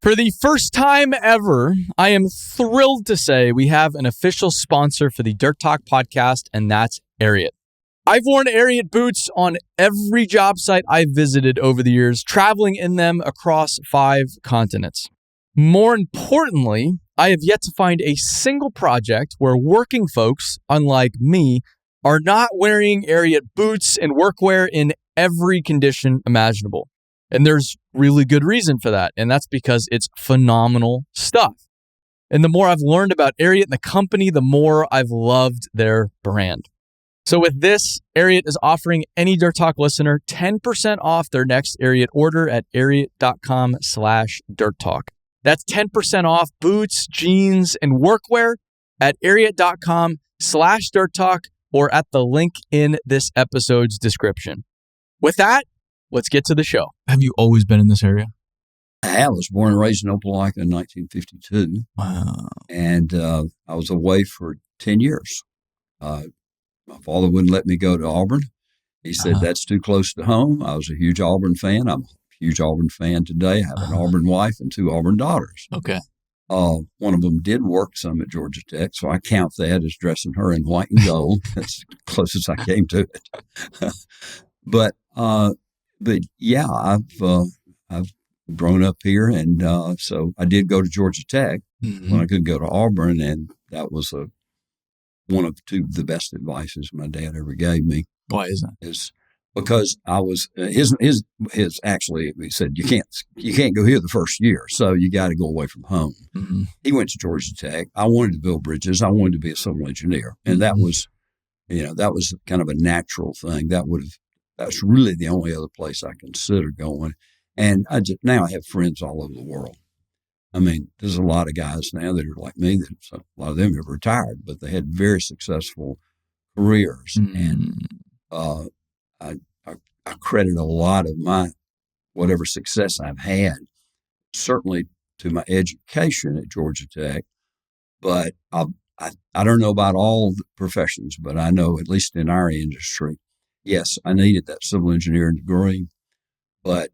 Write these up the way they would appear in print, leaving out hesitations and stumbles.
For the first time ever, I am thrilled to say we have an official sponsor for the Dirt Talk podcast, and that's Ariat. I've worn Ariat boots on every job site I've visited over the years, traveling in them across 5 continents. More importantly, I have yet to find a single project where working folks, unlike me, are not wearing Ariat boots and workwear in every condition imaginable. And there's really good reason for that, and that's because it's phenomenal stuff. And the more I've learned about Ariat and the company, the more I've loved their brand. So with this, Ariat is offering any Dirt Talk listener 10% off their next Ariat order at ariat.com/dirttalk. That's 10% off boots, jeans, and workwear at ariat.com/dirttalk or at the link in this episode's description. With that, let's get to the show. Have you always been in this area? I was born and raised in Opelika in 1952. Wow. And I was away for 10 years. My father wouldn't let me go to Auburn. He said, that's too close to home. I was a huge Auburn fan. I'm a huge Auburn fan today. I have an Auburn wife and 2 Auburn daughters. Okay. One of them did work some at Georgia Tech, so I count that as dressing her in white and gold. That's the closest I came to it. But yeah, I've grown up here, and so I did go to Georgia Tech when I couldn't go to Auburn, and that was one of 2 of the best advices my dad ever gave me. Why is that? Is because I was his actually, he said you can't go here the first year, so you got to go away from home. Mm-hmm. He went to Georgia Tech. I wanted to build bridges. I wanted to be a civil engineer, and that was kind of a natural thing. That's really the only other place I considered going. And now I have friends all over the world. I mean, there's a lot of guys now that are like me. A lot of them have retired, but they had very successful careers. And I credit a lot of my whatever success I've had, certainly to my education at Georgia Tech. But I don't know about all the professions, but I know at least in our industry, yes, I needed that civil engineering degree, but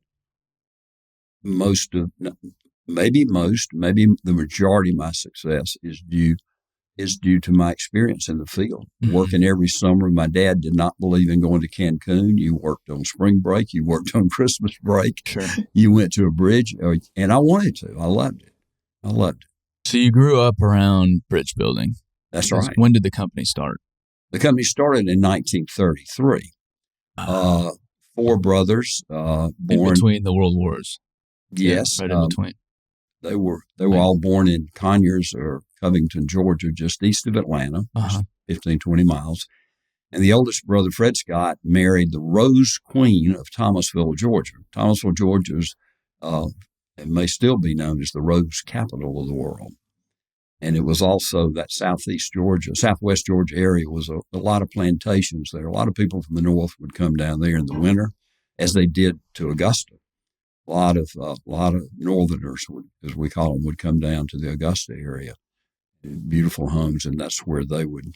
maybe the majority of my success is due to my experience in the field. Working every summer. My dad did not believe in going to Cancun. You worked on spring break. You worked on Christmas break. Sure. You went to a bridge, and I wanted to. I loved it. So you grew up around bridge building. That's right. When did the company start? The company started in 1933. 4 brothers, born in between the world wars. Yes, right in between. They were all born in Conyers or Covington, Georgia, just east of Atlanta, 15, 20 miles. And the oldest brother, Fred Scott, married the Rose Queen of Thomasville, Georgia. Thomasville, Georgia is, and may still be known as the rose capital of the world. And it was also that southwest Georgia area was a lot of plantations there. A lot of people from the north would come down there in the winter, as they did to Augusta. A lot of northerners, as we call them, would come down to the Augusta area. Beautiful homes, and that's where they would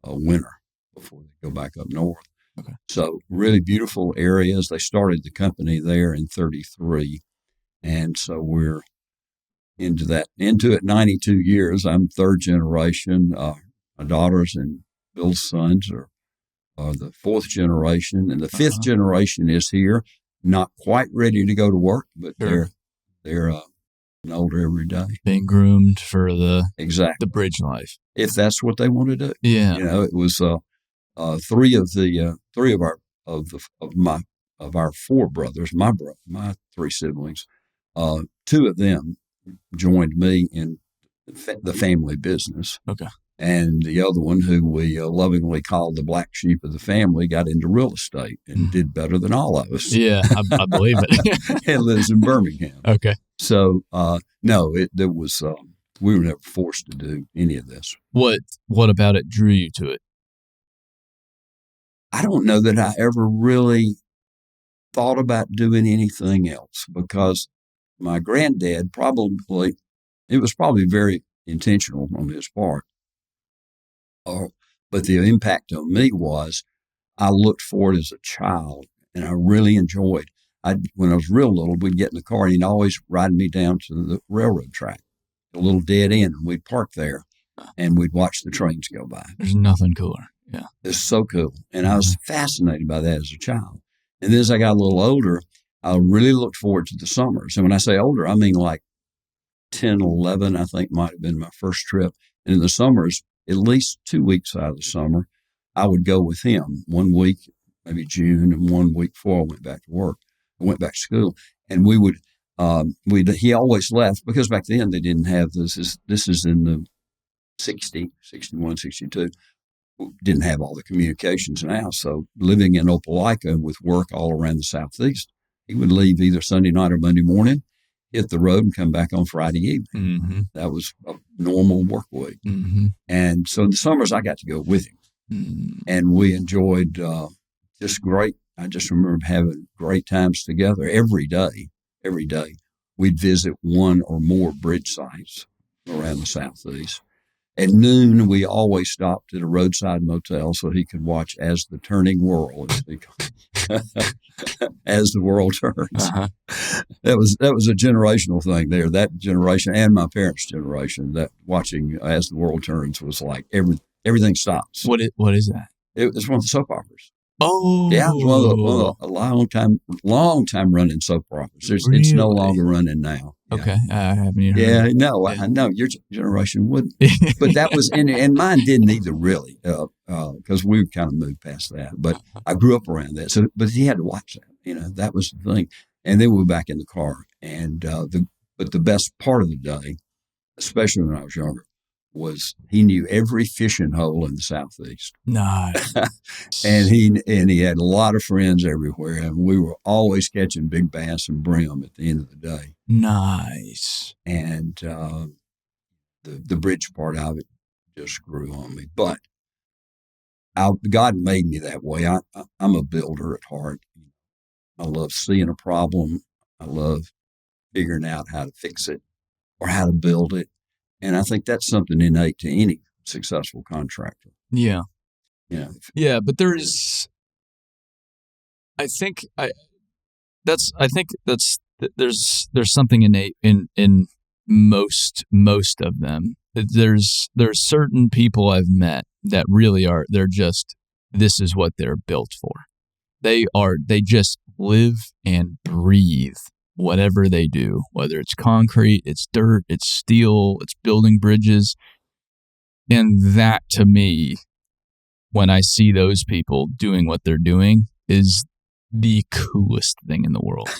winter before they go back up north. Okay. So really beautiful areas. They started the company there in 1933, and so we're into it 92 years. I'm 3rd generation. My daughters and Bill's sons are the 4th generation, and the 5th generation is here. Not quite ready to go to work, but Sure. they're older every day. Being groomed for the bridge life, if that's what they want to do. Yeah, it was 3 of our 4 brothers, my 3 siblings. 2 of them joined me in the family business. Okay. And the other one, who we lovingly called the black sheep of the family, got into real estate and did better than all of us. Yeah, I believe it. And lives in Birmingham. Okay. So, we were never forced to do any of this. What about it drew you to it? I don't know that I ever really thought about doing anything else, because my granddad it was probably very intentional on his part. But the impact on me was, I looked for it as a child, and I really enjoyed. when I was real little, we'd get in the car and he'd always ride me down to the railroad track, a little dead end, and we'd park there and we'd watch the trains go by. There's nothing cooler. Yeah. It's so cool. And I was fascinated by that as a child. And then as I got a little older, I really looked forward to the summers. And when I say older, I mean like 10, 11, I think might have been my first trip. And in the summers, at least 2 weeks out of the summer, I would go with him 1 week, maybe June, and 1 week before I went back to work. I went back to school, and we would, he always left because back then they didn't have this is in the 60, 61, 62, didn't have all the communications now. So living in Opelika with work all around the Southeast, he would leave either Sunday night or Monday morning, hit the road and come back on Friday evening. Mm-hmm. That was a normal work week. Mm-hmm. And so in the summers I got to go with him, and we enjoyed just great. I just remember having great times together every day. Every day we'd visit one or more bridge sites around the Southeast. At noon, we always stopped at a roadside motel so he could watch As the Turning World, as the world turns. Uh-huh. That was a generational thing there. That generation and my parents' generation, that watching As the World Turns was like everything stops. What is that? It's one of the soap operas. Oh, yeah, it was one of the long time running soap operas. Really? It's no longer running now. Yeah. Okay, I haven't even heard. Yeah, of it. no, I know your generation wouldn't, but that was and mine didn't either really, because we kind of moved past that. But I grew up around that, so but he had to watch that. That was the thing. And then we were back in the car, and but the best part of the day, especially when I was younger, was he knew every fishing hole in the Southeast. Nice. and he had a lot of friends everywhere, and we were always catching big bass and brim at the end of the day. Nice. And the bridge part of it just grew on me. But God made me that way. I'm a builder at heart. I love seeing a problem. I love figuring out how to fix it or how to build it. And I think that's something innate to any successful contractor. Yeah. Yeah. Yeah, but there's something innate in most of them. There's certain people I've met that really are, this is what they're built for. They just live and breathe whatever they do, whether it's concrete, it's dirt, it's steel, it's building bridges. And that, to me, when I see those people doing what they're doing, is the coolest thing in the world.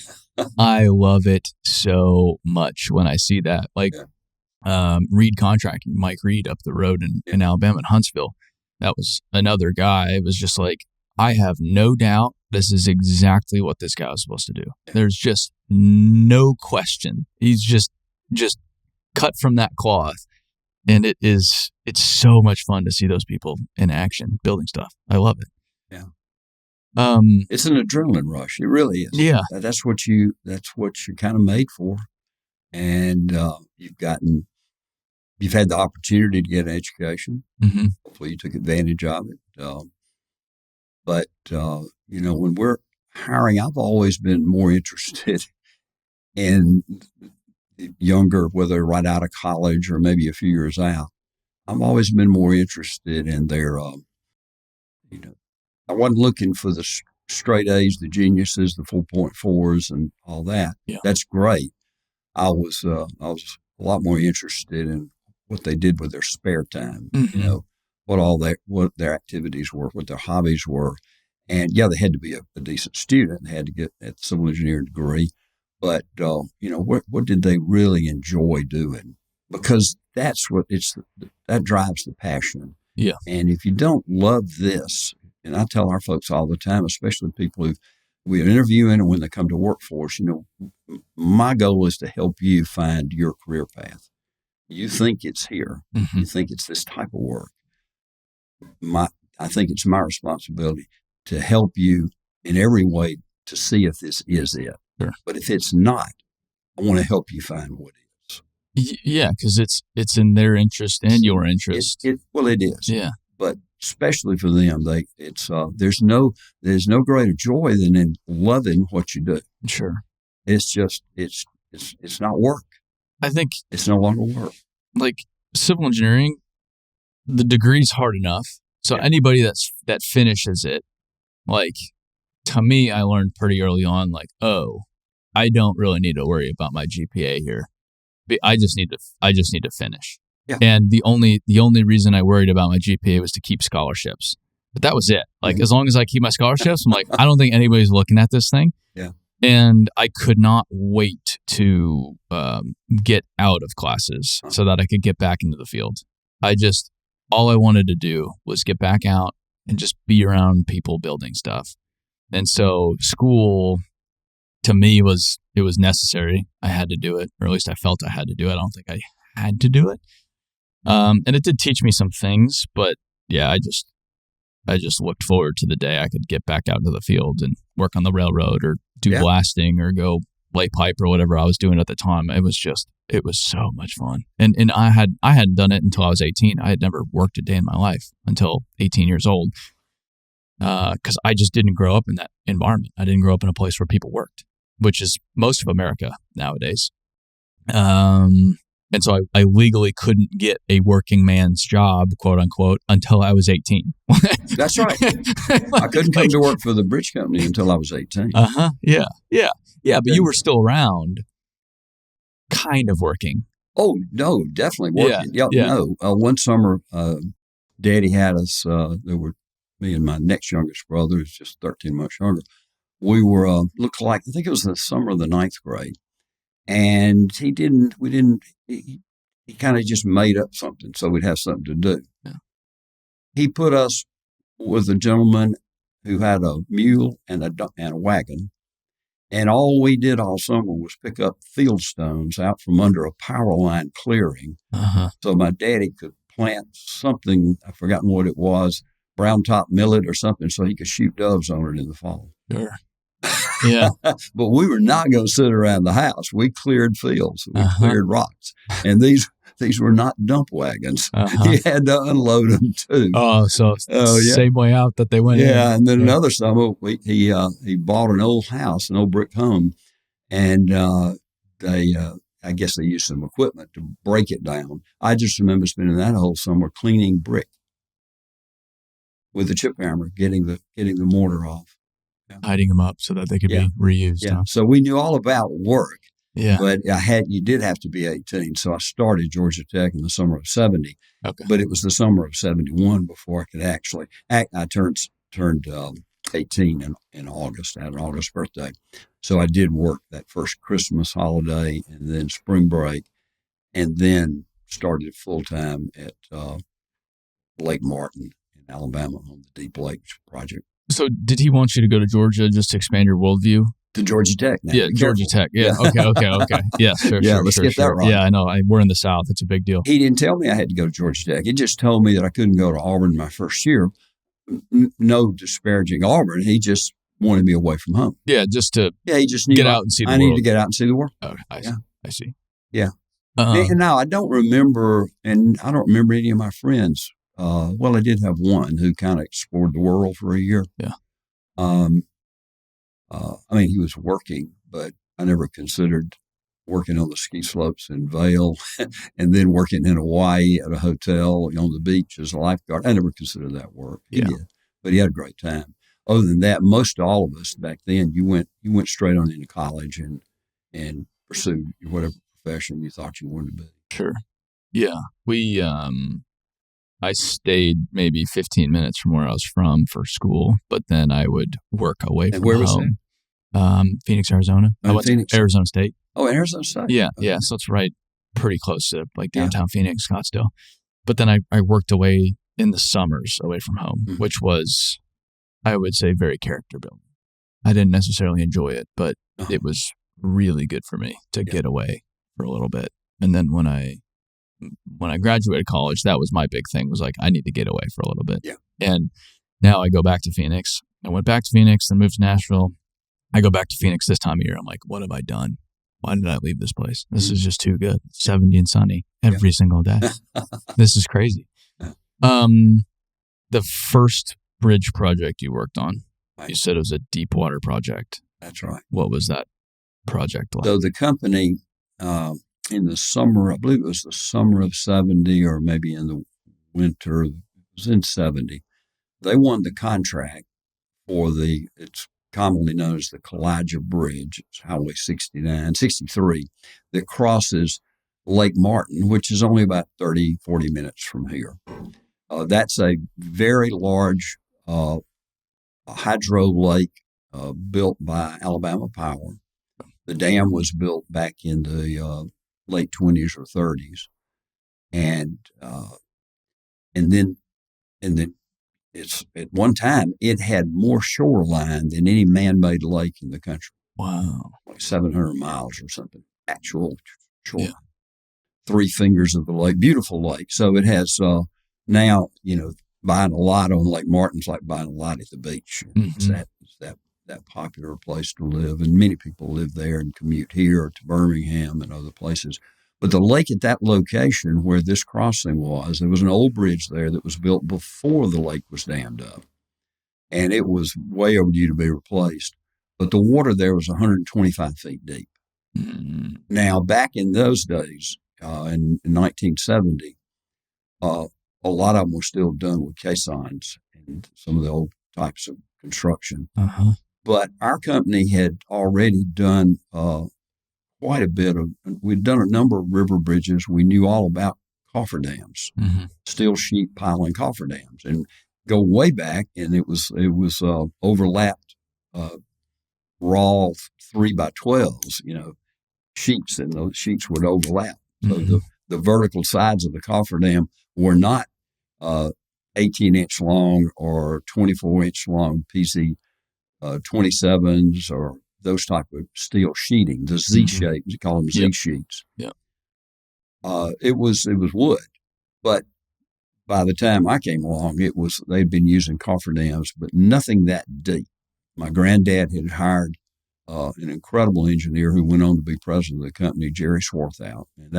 I love it so much when I see that. Like Reed Contracting, Mike Reed up the road in Alabama, in Huntsville. That was another guy. It was just like, I have no doubt this is exactly what this guy was supposed to do. There's just no question. He's just cut from that cloth. And it's so much fun to see those people in action building stuff. I love it. Yeah. It's an adrenaline rush. It really is. Yeah. That's what you're kind of made for. And you've had the opportunity to get an education. Mm-hmm. Hopefully you took advantage of it. But when we're hiring, I've always been more interested in younger, whether right out of college or maybe a few years out. I've always been more interested in their, I wasn't looking for the straight A's, the geniuses, the 4.4s and all that. Yeah. That's great. I was a lot more interested in what they did with their spare time, mm-hmm. What their activities were, what their hobbies were. And yeah, they had to be a decent student. They had to get a civil engineering degree. But, what did they really enjoy doing? Because that drives the passion. Yeah. And if you don't love this, and I tell our folks all the time, especially people who we're interviewing and when they come to work for us, my goal is to help you find your career path. You think it's here. Mm-hmm. You think it's this type of work. I think it's my responsibility to help you in every way to see if this is it. Sure. But if it's not, I want to help you find what is. Yeah, because it's in their interest and your interest. Well, it is. Yeah. But especially for them, there's no greater joy than in loving what you do. Sure. It's just, it's not work. I think it's no longer work. Like civil engineering, the degree's hard enough. So anybody that finishes it, like, to me, I learned pretty early on, like, oh, I don't really need to worry about my GPA here. I just need to finish. Yeah. And the only reason I worried about my GPA was to keep scholarships. But that was it. Like, as long as I keep my scholarships, I'm like, I don't think anybody's looking at this thing. Yeah. And I could not wait to get out of classes so that I could get back into the field. All I wanted to do was get back out and just be around people building stuff. And so school, to me, was necessary. I had to do it, or at least I felt I had to do it. I don't think I had to do it. And it did teach me some things, but yeah, I just looked forward to the day I could get back out into the field and work on the railroad or do blasting or go lay pipe or whatever I was doing at the time. It was so much fun. And I hadn't done it until I was 18. I had never worked a day in my life until 18 years old. Because I just didn't grow up in that environment. I didn't grow up in a place where people worked, which is most of America nowadays. And so I legally couldn't get a working man's job, quote unquote, until I was 18. That's right. I couldn't come to work for the bridge company until I was 18. Yeah. But you were still around, kind of working. Oh, no, definitely working. Yeah. No. One summer, Daddy had us, there were me and my next youngest brother, who's just 13 months younger. We were, looked like, I think it was the summer of the 9th grade. And he kind of just made up something so we'd have something to do. Yeah. He put us with a gentleman who had a mule and a wagon. And all we did all summer was pick up field stones out from under a power line clearing. So my daddy could plant something, I've forgotten what it was, brown top millet or something, so he could shoot doves on it in the fall. Sure. Yeah. But we were not going to sit around the house. We cleared fields. We cleared rocks. And these were not dump wagons. You had to unload them too. Same way out that they went in. Yeah. And then another summer, he bought an old house, an old brick home, and I guess they used some equipment to break it down. I just remember spending that whole summer cleaning brick with a chip hammer, getting the mortar off. Hiding them up so that they could be reused. Yeah. Huh? So we knew all about work. Yeah. But you did have to be 18. So I started Georgia Tech in the summer of 70. Okay. But it was the summer of 71 before I could actually act. I turned 18 in August. I had an August birthday. So I did work that first Christmas holiday and then spring break, and then started full time at Lake Martin in Alabama on the Deep Lakes project. So did he want you to go to Georgia just to expand your worldview? To Georgia Tech now. Yeah, Georgia Tech. Yeah. Okay. Yeah, sure. Let's get that right. Yeah, I know. We're in the South. It's a big deal. He didn't tell me I had to go to Georgia Tech. He just told me that I couldn't go to Auburn my first year. No disparaging Auburn. He just wanted me away from home. Yeah, just to he just knew get out and see the world. I need to get out and see the world. Okay, I see. Yeah. And now I don't remember any of my friends. Well, I did have one who kind of explored the world for a year. Yeah. He was working, but I never considered working on the ski slopes in Vail and then working in Hawaii at a hotel on the beach as a lifeguard. I never considered that work. He did, but he had a great time. Other than that, most all of us back then, you went straight on into college and pursued whatever profession you thought you wanted to be. Sure. Yeah. We, I stayed maybe 15 minutes from where I was from for school, but then I would work away from home. Where was that? Phoenix, Arizona. I went to Arizona State. Oh, Arizona State. Yeah, okay. Yeah. So it's right pretty close to like downtown Phoenix, Scottsdale. But then I worked away in the summers away from home, which was, I would say, very character building. I didn't necessarily enjoy it, but it was really good for me to get away for a little bit. And then when I graduated college, that was my big thing, was like, I need to get away for a little bit. Yeah. And now I go back to Phoenix. I went back to Phoenix, then moved to Nashville. I go back to Phoenix this time of year. I'm like, what have I done? Why did I leave this place? This is just too good. 70 and sunny every single day. This is crazy. The first bridge project you worked on, Right. you said it was a deep water project. That's right. What was that project like? So the company, in the summer, I believe it was the summer of 70, or maybe in the winter, it was in 70, they won the contract for it's commonly known as the Kalijah Bridge. It's Highway 63, that crosses Lake Martin, which is only about 30, 40 minutes from here. That's a very large hydro lake built by Alabama Power. The dam was built back in the late 20s or 30s, and then it's at one time it had more shoreline than any man-made lake in the country. Wow, like 700 miles or something. Actual shore. Yeah. 3 fingers of the lake, beautiful lake. So it has now, buying a lot on Lake Martin's like buying a lot at the beach. Mm-hmm. It's that popular place to live, and many people live there and commute here to Birmingham and other places. But the lake at that location where this crossing was, there was an old bridge there that was built before the lake was dammed up, and it was way overdue to be replaced. But the water there was 125 feet deep. Mm-hmm. Now, back in those days, in 1970, a lot of them were still done with caissons and some of the old types of construction. Uh-huh. But our company had already done quite a bit we'd done a number of river bridges. We knew all about cofferdams, Mm-hmm. steel sheet piling cofferdams, and go way back. And it was overlapped raw 3x12s, sheets, and those sheets would overlap. So Mm-hmm. the vertical sides of the cofferdam were not 18-inch long or 24-inch long PC 27s or those type of steel sheeting, the Z shape, we call them Z Yep. sheets. Yeah. It was wood, but by the time I came along, they'd been using cofferdams, but nothing that deep. My granddad had hired an incredible engineer who went on to be president of the company, Jerry Swarthout. And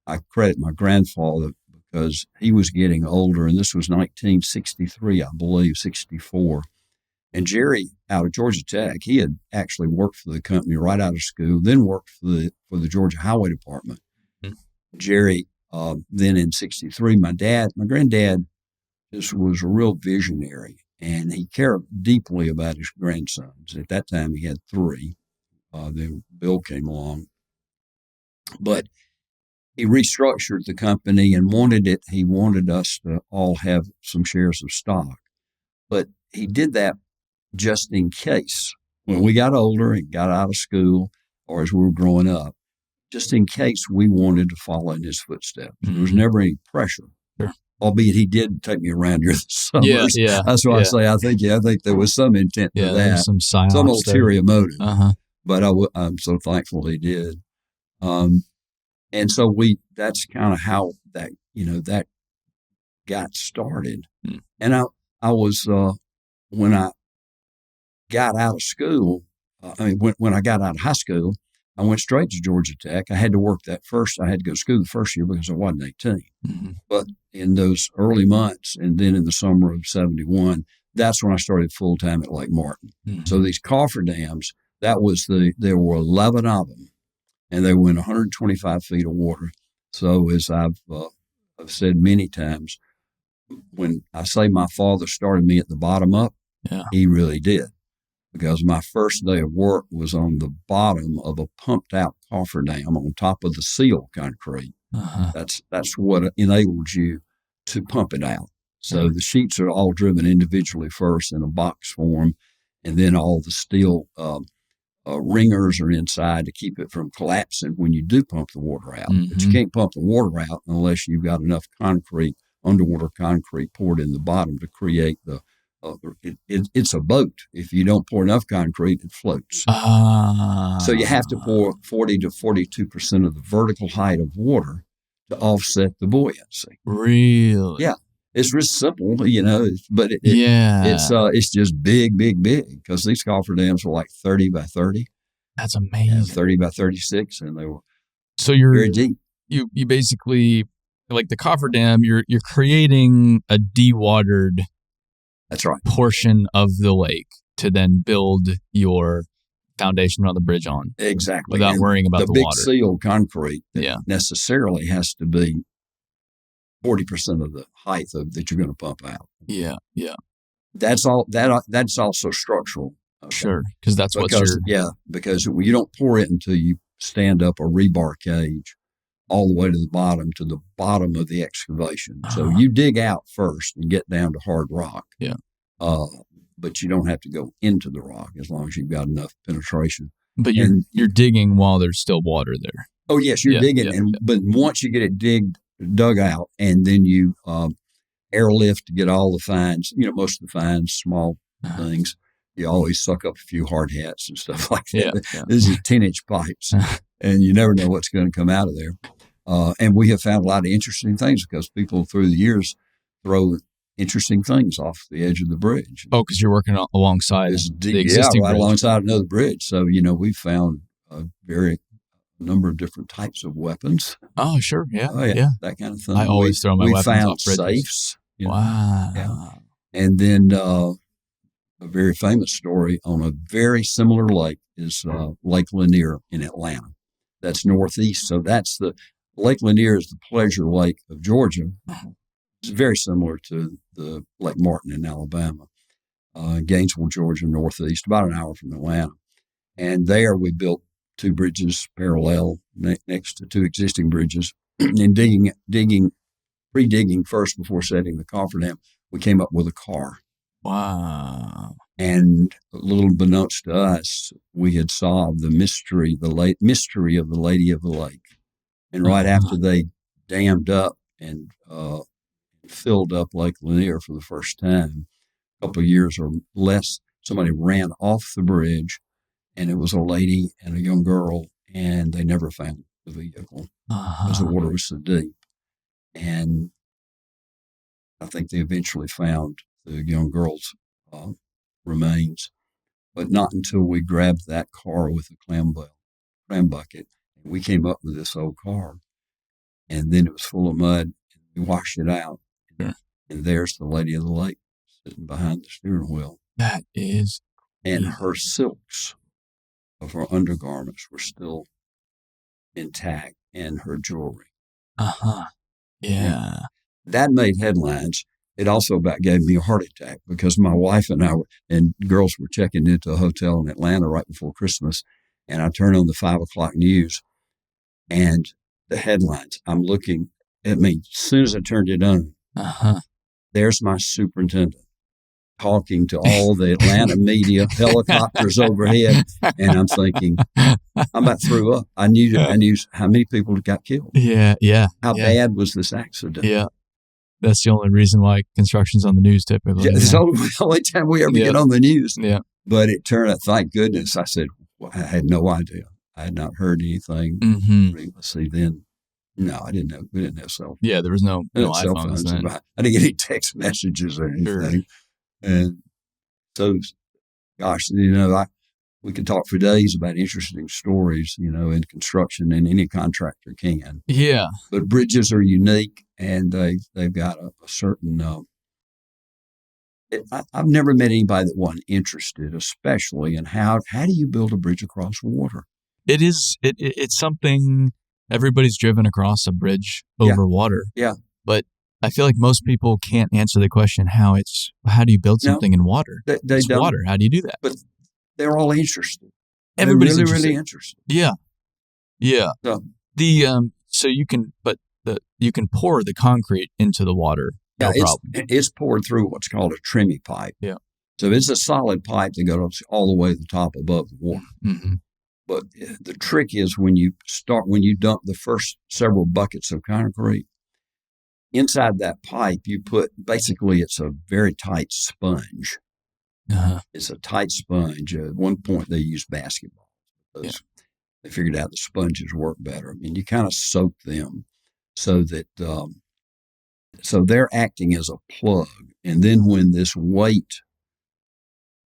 I credit my grandfather because he was getting older, and this was 1963, I believe, 64. And Jerry, out of Georgia Tech, he had actually worked for the company right out of school, then worked for the Georgia Highway Department. Mm-hmm. Jerry, then in 63, my granddad just was a real visionary, and he cared deeply about his grandsons. At that time, he had 3. Then Bill came along. But he restructured the company and he wanted us to all have some shares of stock. But he did that just in case when we got older and got out of school, or as we were growing up, just in case we wanted to follow in his footsteps. Mm-hmm. There was never any pressure. Sure. Albeit he did take me around during the summers. Yeah. That's why I say I think there was some intent to that. There was some ulterior motive. Uh-huh. But I'm so thankful he did. And so that's kind of how that got started. Mm. And I was when I got out of school, when I got out of high school, I went straight to Georgia Tech. I had to work I had to go to school the first year because I wasn't 18. Mm-hmm. But in those early months, and then in the summer of 71, that's when I started full-time at Lake Martin. Mm-hmm. So these cofferdams, there were 11 of them, and they were in 125 feet of water. So as I've said many times, when I say my father started me at the bottom up, he really did. Because my first day of work was on the bottom of a pumped-out cofferdam on top of the seal concrete. Uh-huh. That's what enables you to pump it out. So the sheets are all driven individually first in a box form, and then all the steel ringers are inside to keep it from collapsing when you do pump the water out. Mm-hmm. But you can't pump the water out unless you've got enough underwater concrete poured in the bottom to create it's a boat. If you don't pour enough concrete, it floats. So you have to pour 40 to 42% of the vertical height of water to offset the buoyancy. Really? Yeah. It's real simple, but it's just big, big, big, because these cofferdams were like 30 by 30. That's amazing. 30 by 36, and they were so you're very deep. You basically like the cofferdam, you're creating a dewatered That's right. portion of the lake to then build your foundation around the bridge on. Exactly. Without worrying about the big water. seal concrete necessarily has to be 40% of the height that you're going to pump out. Yeah. That's also structural. Okay? Sure, because that's what's because you don't pour it until you stand up a rebar cage all the way to the bottom of the excavation. So you dig out first and get down to hard rock. Yeah. But you don't have to go into the rock as long as you've got enough penetration. But you're digging while there's still water there. Oh yes, you're digging, but once you get it dug out, and then you airlift to get all the fines. Most of the fines, small things. You always suck up a few hard hats and stuff like that. Yeah. This is 10-inch pipes, and you never know what's going to come out of there. And we have found a lot of interesting things because people through the years throw interesting things off the edge of the bridge. Oh, because you're working alongside the existing bridge. Alongside another bridge. So, we've found a number of different types of weapons. Oh, sure. Yeah. That kind of thing. I always throw my weapons off bridges. We found safes. Wow. Yeah. And then a very famous story on a very similar lake is Lake Lanier in Atlanta. That's northeast. So that's Lake Lanier is the pleasure lake of Georgia. It's very similar to the Lake Martin in Alabama, Gainesville, Georgia, northeast, about an hour from Atlanta. And there we built 2 bridges parallel next to 2 existing bridges. And pre-digging first before setting the cofferdam, we came up with a car. Wow. And a little unbeknownst to us, we had solved the mystery of the Lady of the Lake. And right after they dammed up and filled up Lake Lanier for the first time, a couple of years or less, somebody ran off the bridge, and it was a lady and a young girl, and they never found the vehicle because the water was so deep. And I think they eventually found the young girl's remains, but not until we grabbed that car with a clam bucket. And we came up with this old car, and then it was full of mud. And we washed it out, and there's the Lady of the Lake sitting behind the steering wheel. That is And her silks of her undergarments were still intact, and her jewelry. Yeah. That made headlines. It also about gave me a heart attack because my wife and girls were checking into a hotel in Atlanta right before Christmas, and I turned on the 5 o'clock news, and the headlines. I'm looking at me as soon as I turned it on. There's my superintendent talking to all the Atlanta media, helicopters overhead, and I'm thinking, I'm about to throw up. I knew how many people got killed. Yeah. How bad was this accident? Yeah. That's the only reason why construction's on the news typically. Yeah, it's the only time we ever get on the news. Yeah. But it turned out, thank goodness, I said, I had no idea. I had not heard anything. Let's see, then, no, I didn't know. We didn't have cell phones. Yeah, there was no iPhones then. I didn't get any text messages or anything. Sure. And so, gosh, we could talk for days about interesting stories, in construction, and any contractor can. Yeah. But bridges are unique, and they've got a certain. I've never met anybody that wasn't interested, especially in how do you build a bridge across water. It's something everybody's driven across a bridge over water. Yeah. But I feel like most people can't answer the question how do you build something in water? It's water. How do you do that? But they're all interested. Everybody's really interested. Yeah. Yeah. So, you can pour the concrete into the water. No problem. It's poured through what's called a Tremie pipe. Yeah. So it's a solid pipe that goes all the way to the top above the water. Mm-hmm. But the trick is when you dump the first several buckets of concrete, inside that pipe, you put, basically it's a very tight sponge. It's a tight sponge. At one point they used basketball because they figured out the sponges work better. I mean, you kind of soak them so that, so they're acting as a plug. And then when this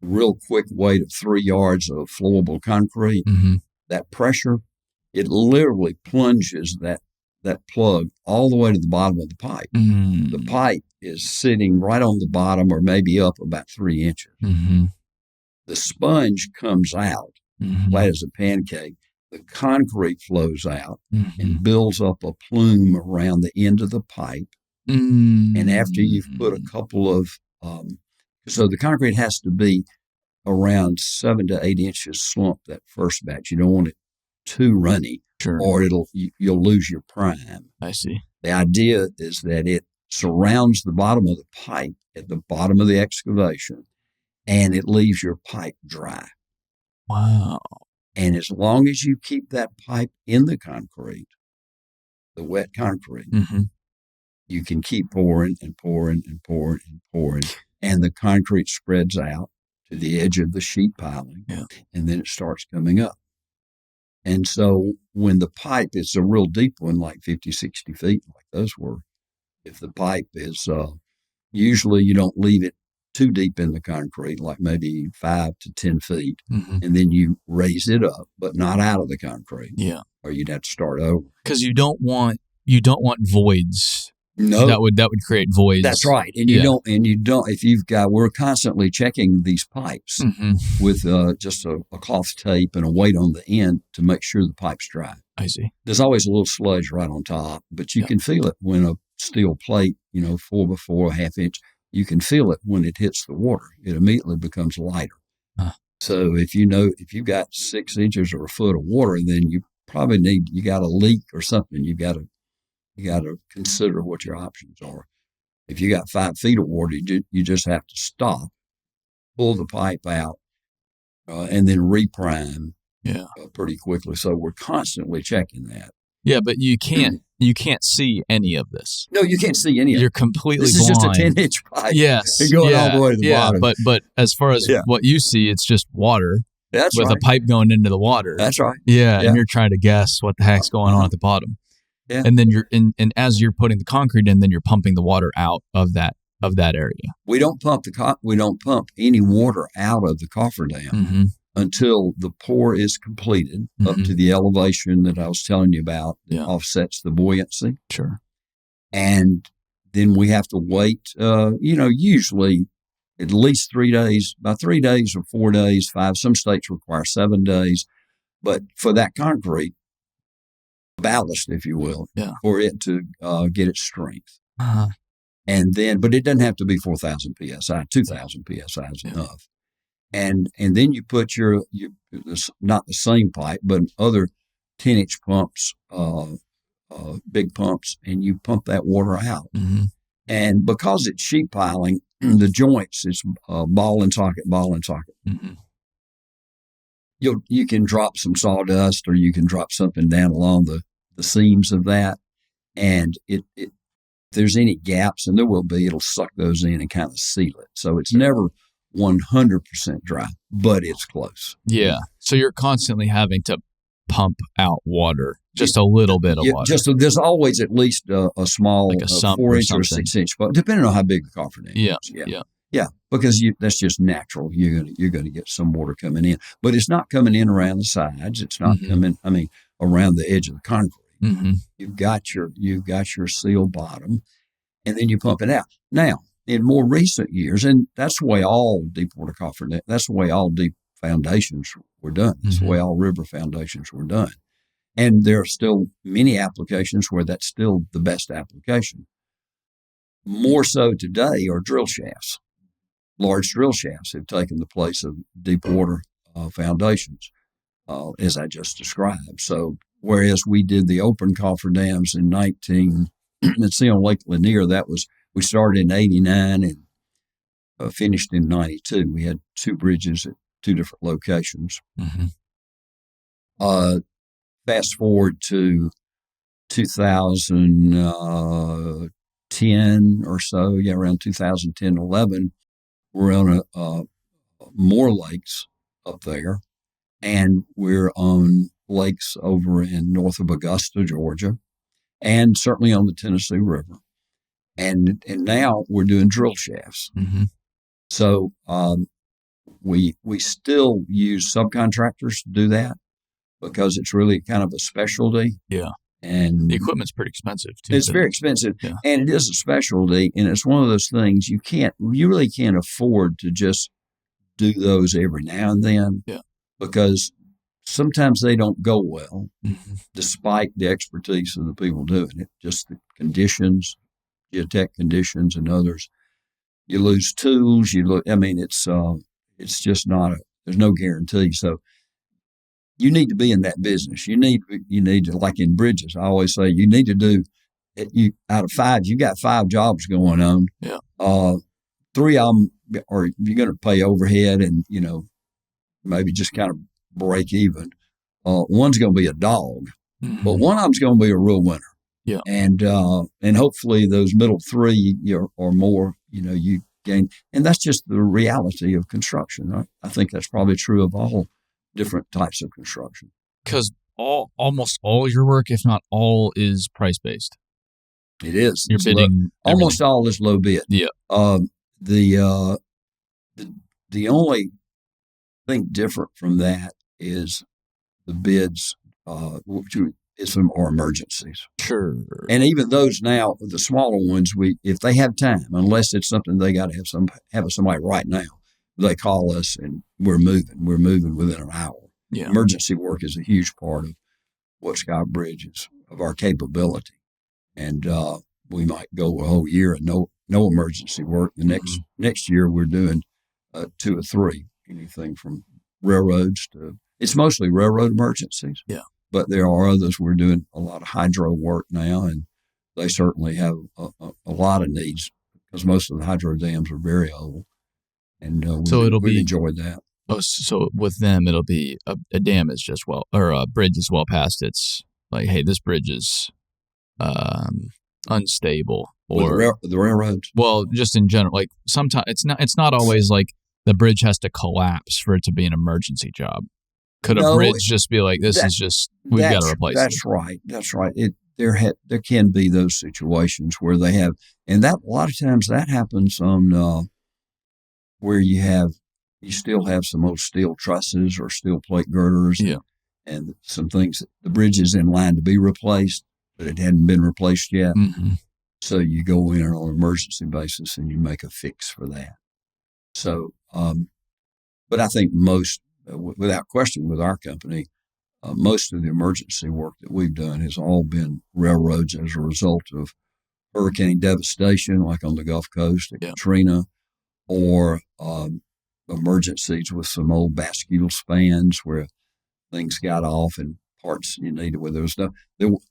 real quick weight of 3 yards of flowable concrete, that pressure, it literally plunges that that plug all the way to the bottom of the pipe. The pipe is sitting right on the bottom or maybe up about 3 inches. The sponge comes out flat as a pancake. The concrete flows out and builds up a plume around the end of the pipe. And after you've put a couple of, so the concrete has to be around 7 to 8 inches slump that first batch. You don't want it too runny, or you'll lose your prime. I see. The idea is that it surrounds the bottom of the pipe at the bottom of the excavation, and it leaves your pipe dry. Wow. And as long as you keep that pipe in the concrete, the wet concrete, you can keep pouring and pouring and pouring and pouring, and the concrete spreads out to the edge of the sheet piling, and then it starts coming up. And so when the pipe is a real deep one, like 50, 60 feet, like those were, if the pipe is, usually you don't leave it too deep in the concrete, like maybe 5 to 10 feet, and then you raise it up, but not out of the concrete. Yeah. Or you'd have to start over. Because you don't want voids. No, that would create voids. That's right. And you don't, if you've got, we're constantly checking these pipes with just a cloth tape and a weight on the end to make sure the pipe's dry. I see. There's always a little sludge right on top, but you can feel it when a steel plate, 4x4, a half inch, you can feel it when it hits the water. It immediately becomes lighter. So if you've got 6 inches or a foot of water, then you probably you got a leak or something. You got to consider what your options are. If you got 5 feet of water, you just have to stop, pull the pipe out, and then reprime pretty quickly. So we're constantly checking that. Yeah, but you can't see any of this. No, you can't see any of it. You're completely blind. This is just a 10-inch pipe. Yes. And going all the way to the bottom. But as far as what you see, it's just water. That's with right. a pipe going into the water. That's right. Yeah, and you're trying to guess what the heck's going on at the bottom. Yeah. And then and as you're putting the concrete in, then you're pumping the water out of that area. We don't pump any water out of the cofferdam until the pour is completed up to the elevation that I was telling you about that offsets the buoyancy. Sure. And then we have to wait, usually at least 3 days, by 3 days or 4 days, 5, some states require 7 days. But for that concrete, ballast, if you will, for it to get its strength. And then, but it doesn't have to be 4,000 PSI, 2,000 PSI is enough. And then you put not the same pipe, but other 10-inch pumps, big pumps, and you pump that water out. And because it's sheet piling, the joints, it's ball and socket. You can drop some sawdust or you can drop something down along the seams of that. And if there's any gaps, and there will be, it'll suck those in and kind of seal it. So it's never 100% dry, but it's close. Yeah. So you're constantly having to pump out water, just a little bit of water. There's always at least a small, like a sump 4-inch or 6-inch, but depending on how big the cofferdam is. Yeah, because that's just natural. You're going to get some water coming in, but it's not coming in around the sides. It's not coming. Around the edge of the concrete. You've got your seal bottom, and then you pump it out. Now, in more recent years, and that's the way all deep water cofferdam, that's the way all deep foundations were done. That's the way all river foundations were done. And there are still many applications where that's still the best application. More so today are drill shafts. Large drill shafts have taken the place of deep water foundations, as I just described. So whereas we did the open cofferdams in let's see, on Lake Lanier, we started in 89 and finished in 92. We had 2 bridges at 2 different locations. Fast forward to 2010 or so, around 2010, 11, we're on more lakes up there, and we're on lakes over in north of Augusta, Georgia, and certainly on the Tennessee River. And now we're doing drill shafts. So we still use subcontractors to do that because it's really kind of a specialty. Yeah. And the equipment's pretty expensive too. It's very expensive, yeah. And it is a specialty, and it's one of those things you really can't afford to just do those every now and then, because sometimes they don't go well, despite the expertise of the people doing it. Just the conditions, geotech conditions, and others. You lose tools. It's just not there's no guarantee. So you need to be in that business. You need to, like in bridges, I always say, you need to do out of 5, you got 5 jobs going on. Yeah. 3 of them are you're going to pay overhead and, maybe just kind of break even. One's going to be a dog, but one of them's going to be a real winner. Yeah. And hopefully those middle 3 or more, you gain. And that's just the reality of construction. I think that's probably true of all different types of construction. Because almost all your work, if not all, is price-based. It is. You're bidding almost all is low bid. Yeah. The only thing different from that is the bids, which is some are emergencies. Sure. And even those now, the smaller ones, if they have time, unless it's something they got to have somebody right now, they call us and we're moving. We're moving within an hour. Yeah. Emergency work is a huge part of what Sky Bridge is, of our capability. And we might go a whole year and no emergency work. The next year we're doing 2 or 3, anything from railroads to, it's mostly railroad emergencies. Yeah. But there are others. We're doing a lot of hydro work now, and they certainly have a lot of needs because most of the hydro dams are very old. And we've enjoyed that. Oh, so with them, it'll be a dam is just or a bridge is well past. It's like, hey, this bridge is unstable, or the railroads. Well, just in general, like sometimes it's not always like the bridge has to collapse for it to be an emergency job. Could a bridge just be like, we've got to replace it? That's right. There can be those situations where they have, and that a lot of times that happens on where you still have some old steel trusses or steel plate girders, and some things. The bridge is in line to be replaced, but it hadn't been replaced yet. Mm-hmm. So you go in on an emergency basis and you make a fix for that. So, but I think without question, with our company, most of the emergency work that we've done has all been railroads as a result of hurricane devastation, like on the Gulf Coast at Katrina, or emergencies with some old bascule spans where things got off and parts you needed. Where there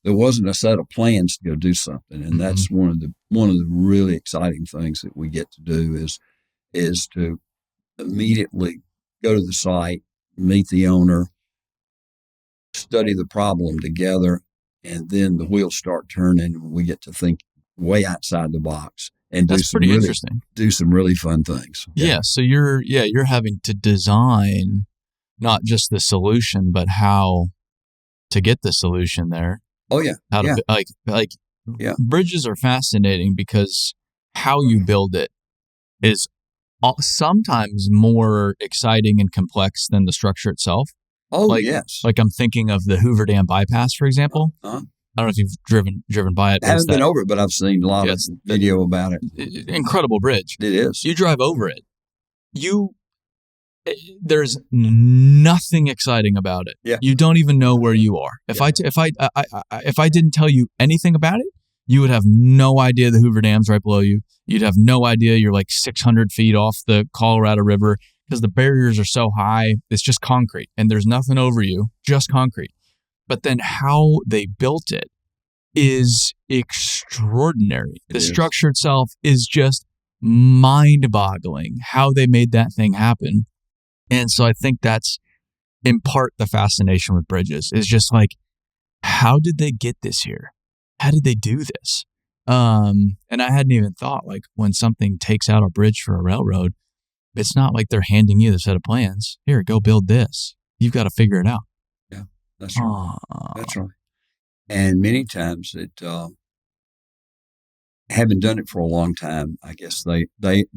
wasn't a set of plans to go do something, and that's one of the really exciting things that we get to do is to immediately go to the site, meet the owner, study the problem together, and then the wheels start turning and we get to think way outside the box and do some really fun things. Yeah. So you're having to design not just the solution, but how to get the solution there. Oh yeah. Bridges are fascinating because how you build it is sometimes more exciting and complex than the structure itself. Oh, yes. Like I'm thinking of the Hoover Dam bypass, for example. Uh-huh. I don't know if you've driven by it. I haven't been over it, but I've seen a lot of video about it. Incredible bridge. It is. You drive over it. There's nothing exciting about it. Yeah. You don't even know where you are. If I didn't tell you anything about it, you would have no idea the Hoover Dam's right below you. You'd have no idea you're like 600 feet off the Colorado River because the barriers are so high. It's just concrete and there's nothing over you, just concrete. But then how they built it is extraordinary. The structure itself is just mind-boggling how they made that thing happen. And so I think that's in part the fascination with bridges is just like, how did they get this here? How did they do this? And I hadn't even thought, like, when something takes out a bridge for a railroad, it's not like they're handing you the set of plans. Here, go build this. You've got to figure it out. Yeah, that's right. That's right. And many times having done it for a long time, I guess they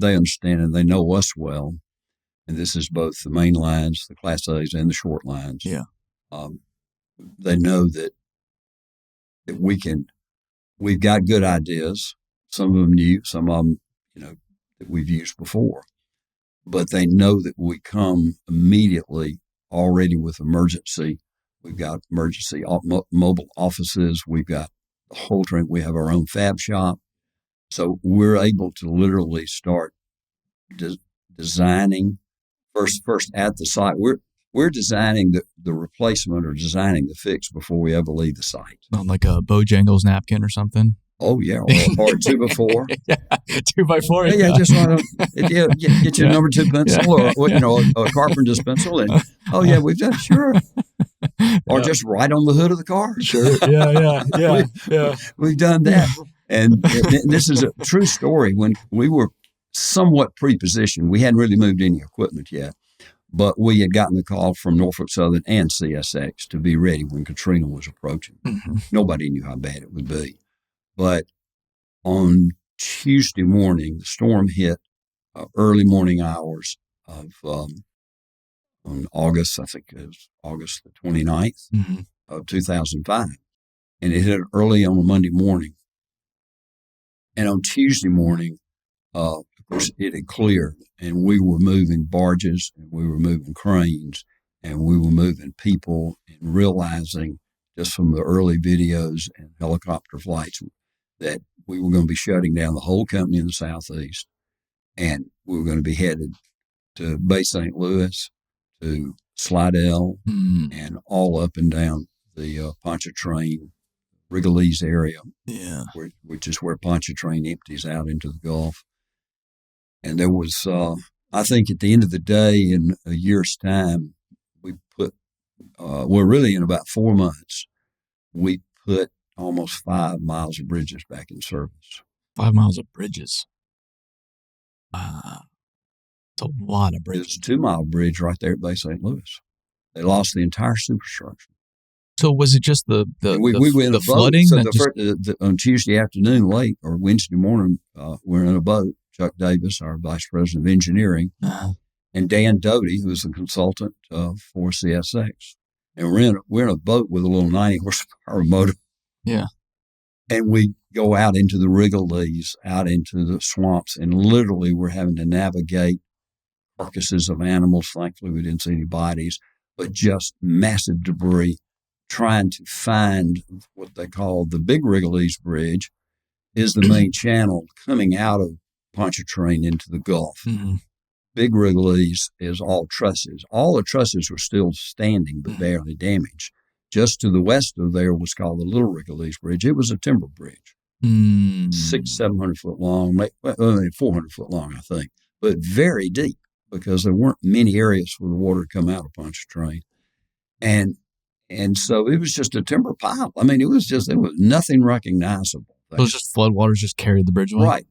understand and they know us well. And this is both the main lines, the Class A's, and the short lines. Yeah. They know that that we've got good ideas. Some of them new, some of them, that we've used before, but they know that we come immediately already with emergency. We've got emergency mobile offices. We've got the whole train. We have our own fab shop. So we're able to literally start designing first at the site. We're designing the replacement or designing the fix before we ever leave the site. Like a Bojangles napkin or something. Oh yeah, or 2x4. Yeah, 2x4. Yeah, just right on. Get your number 2 pencil, or a carpenter's pencil, and we've done sure. Or just right on the hood of the car. Sure. Yeah. We've done that, and this is a true story. When we were somewhat pre-positioned, we hadn't really moved any equipment yet, but we had gotten the call from Norfolk Southern and CSX to be ready when Katrina was approaching. Mm-hmm. Nobody knew how bad it would be. But on Tuesday morning, the storm hit early morning hours of on August, I think it was August the 29th of 2005. And it hit early on a Monday morning. And on Tuesday morning, of course, it had cleared, and we were moving barges, and we were moving cranes, and we were moving people, and realizing just from the early videos and helicopter flights that we were going to be shutting down the whole company in the Southeast, and we were going to be headed to Bay St. Louis, to Slidell, and all up and down the Pontchartrain, Rigolets area, which is where Pontchartrain empties out into the Gulf. And there was, I think at the end of the day, in a year's time, we put, really in about 4 months, we put almost 5 miles of bridges back in service. 5 miles of bridges. It's a lot of bridges. There's a 2-mile bridge right there at Bay St. Louis. They lost the entire superstructure. So was it just the flooding? So on Tuesday afternoon late or Wednesday morning, we're in a boat. Chuck Davis, our vice president of engineering, and Dan Doty, who was a consultant for CSX. And we're in a boat with a little 90 horsepower motor. Yeah. And we go out into the Rigolets, out into the swamps, and literally we're having to navigate carcasses of animals. Thankfully, we didn't see any bodies, but just massive debris, trying to find what they call the Big Rigolets Bridge is the main channel coming out of Pontchartrain into the Gulf. Mm-hmm. Big Rigolets is all trusses. All the trusses were still standing, but barely damaged. Just to the west of there was called the Little Rigolets Bridge. It was a timber bridge, 600-700 foot long, 400 foot long, I think, but very deep because there weren't many areas for the water to come out of Pontchartrain. And so it was just a timber pile. I mean, it was nothing recognizable. It was just floodwaters just carried the bridge away? Right.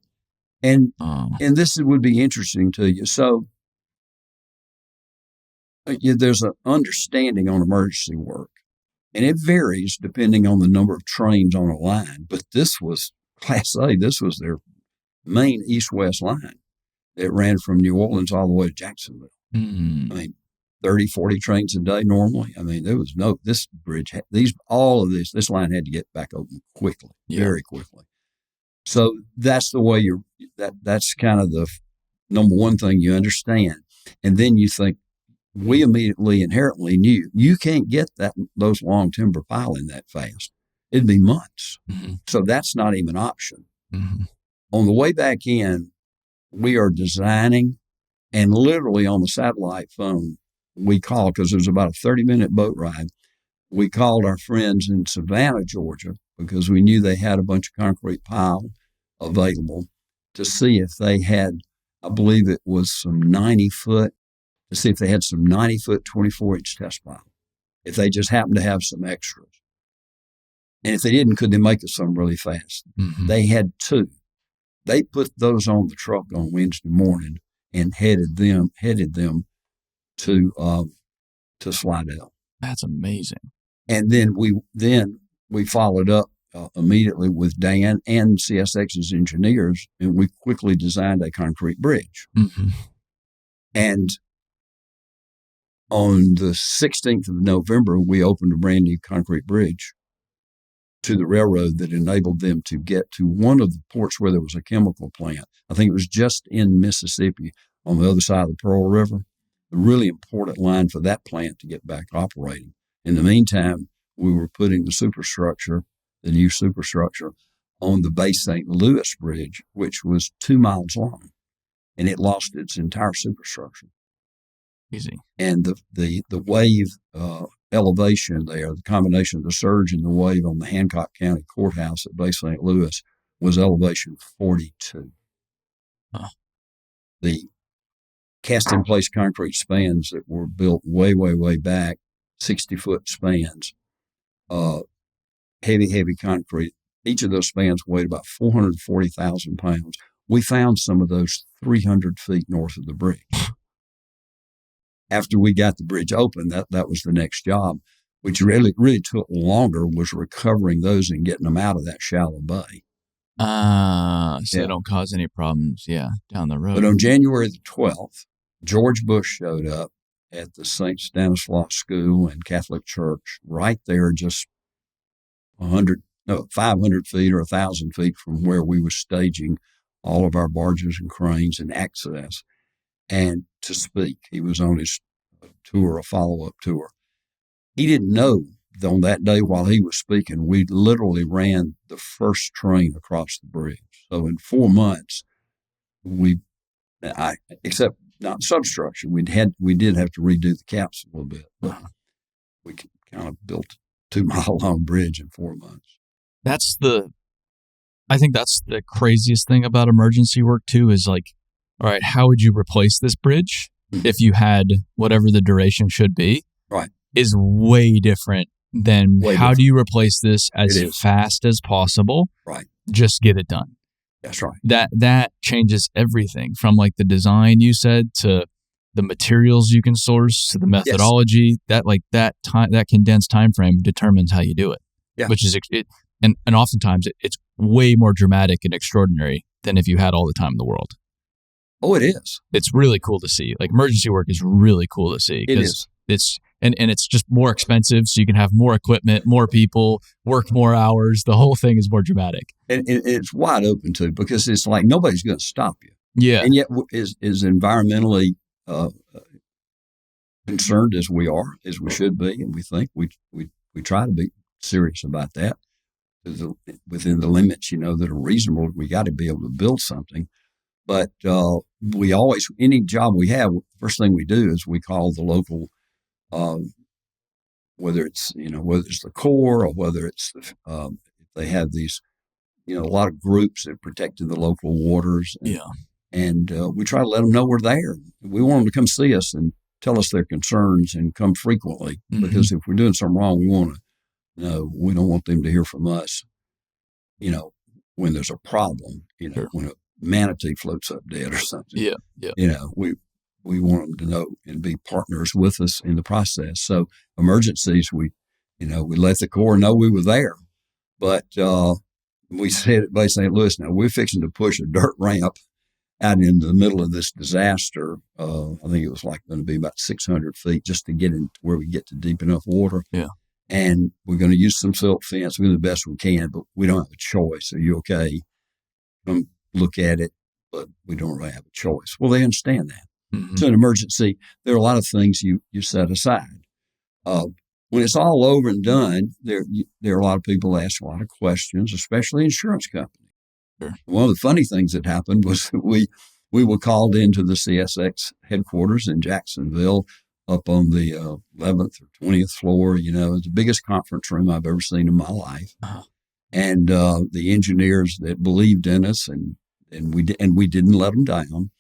And this would be interesting to you. So there's an understanding on emergency work, and it varies depending on the number of trains on a line. But this was Class A. This was their main east-west line. It ran from New Orleans all the way to Jacksonville. Mm-hmm. I mean, 30, 40 trains a day normally. I mean, there was this bridge, this line had to get back open quickly, very quickly. So that's the way that's kind of the number one thing you understand. And then you think, we immediately inherently knew you can't get those long timber piling that fast. It'd be months. Mm-hmm. So that's not even an option. Mm-hmm. On the way back in, we are designing, and literally on the satellite phone, we called, because it was about a 30-minute boat ride. We called our friends in Savannah, Georgia, because we knew they had a bunch of concrete pile available, to see if they had, I believe it was some 90-foot, to see if they had some 90-foot, 24-inch test pile, if they just happened to have some extras. And if they didn't, could they make us some really fast? Mm-hmm. They had 2. They put those on the truck on Wednesday morning and headed them to Slidell. That's amazing. And then we followed up immediately with Dan and CSX's engineers, and we quickly designed a concrete bridge. Mm-hmm. And on the 16th of November, we opened a brand new concrete bridge to the railroad that enabled them to get to one of the ports where there was a chemical plant. I think it was just in Mississippi on the other side of the Pearl River, a really important line for that plant to get back operating. In the meantime, we were putting the new superstructure, on the Bay St. Louis Bridge, which was 2 miles long, and it lost its entire superstructure. Easy. And the wave elevation there, the combination of the surge and the wave on the Hancock County Courthouse at Bay St. Louis was elevation 42. Huh. The cast-in-place concrete spans that were built way, way, way back, 60-foot spans, heavy concrete. Each of those spans weighed about 440,000 pounds. We found some of those 300 feet north of the bridge. After we got the bridge open, that was the next job, which really took longer, was recovering those and getting them out of that shallow bay. So they don't cause any problems, down the road. But on January the 12th, George Bush showed up at the St. Stanislaus School and Catholic Church right there, just 500 feet or 1,000 feet from where we were staging all of our barges and cranes and access, and to speak. He was on his tour, a follow-up tour. He didn't know on that day while he was speaking, we literally ran the first train across the bridge. So in 4 months, except not substructure, we did have to redo the caps a little bit, but we kind of built a 2-mile-long bridge in 4 months. I think that's the craziest thing about emergency work too, is like, all right, how would you replace this bridge if you had whatever the duration should be? Right. Is way different than how do you replace this as fast as possible? Right. Just get it done. That's right. That changes everything from like the design you said to the materials you can source to the methodology. Yes. That condensed time frame determines how you do it. Yeah. Which is and oftentimes it's way more dramatic and extraordinary than if you had all the time in the world. Oh, it is. It's really cool to see. Like emergency work is really cool to see. It is. And it's just more expensive, so you can have more equipment, more people, work more hours. The whole thing is more dramatic. And it's wide open too, because it's like nobody's going to stop you. Yeah. And yet is environmentally concerned as we are, as we should be, and we think we try to be serious about that. Within the limits, that are reasonable, we got to be able to build something. But we always, any job we have, first thing we do is we call the local, whether it's the Corps or whether it's they have these, a lot of groups that protected the local waters. And we try to let them know we're there. We want them to come see us and tell us their concerns and come frequently, because if we're doing something wrong, we don't want them to hear from us, when there's a problem, when a manatee floats up dead or something. Yeah. We want them to know and be partners with us in the process. So emergencies, we let the Corps know we were there. But we said at Bay St. Louis, now we're fixing to push a dirt ramp out into the middle of this disaster. I think it was going to be about 600 feet just to get in where we get to deep enough water. Yeah. And we're going to use some silt fence. We're going to do the best we can, but we don't have a choice. Are you okay? Come look at it, but we don't really have a choice. Well, they understand that. Mm-hmm. So in an emergency, there are a lot of things you set aside. When it's all over and done, there are a lot of people that ask a lot of questions, especially insurance companies. Sure. One of the funny things that happened was that we were called into the CSX headquarters in Jacksonville, up on the 11th or 20th floor. It's the biggest conference room I've ever seen in my life. Uh-huh. And the engineers that believed in us and we didn't let them down.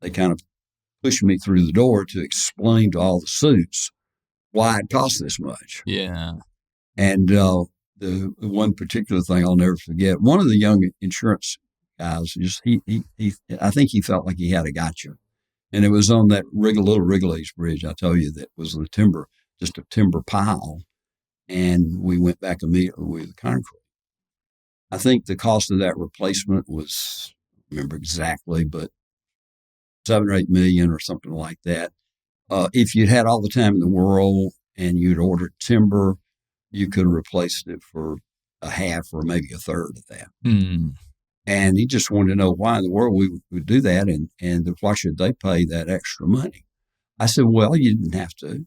They kind of pushed me through the door to explain to all the suits why it cost this much. Yeah. And the one particular thing I'll never forget, one of the young insurance guys, I think he felt like he had a gotcha. And it was on that little Wrigley's Bridge, I tell you, that was just a timber pile. And we went back immediately with concrete. I think the cost of that replacement was, I don't remember exactly, but $7 or $8 million or something like that. If you'd had all the time in the world and you'd ordered timber, you could have replaced it for a half or maybe a third of that. Mm. And he just wanted to know why in the world we would do that, and why should they pay that extra money? I said, well, you didn't have to.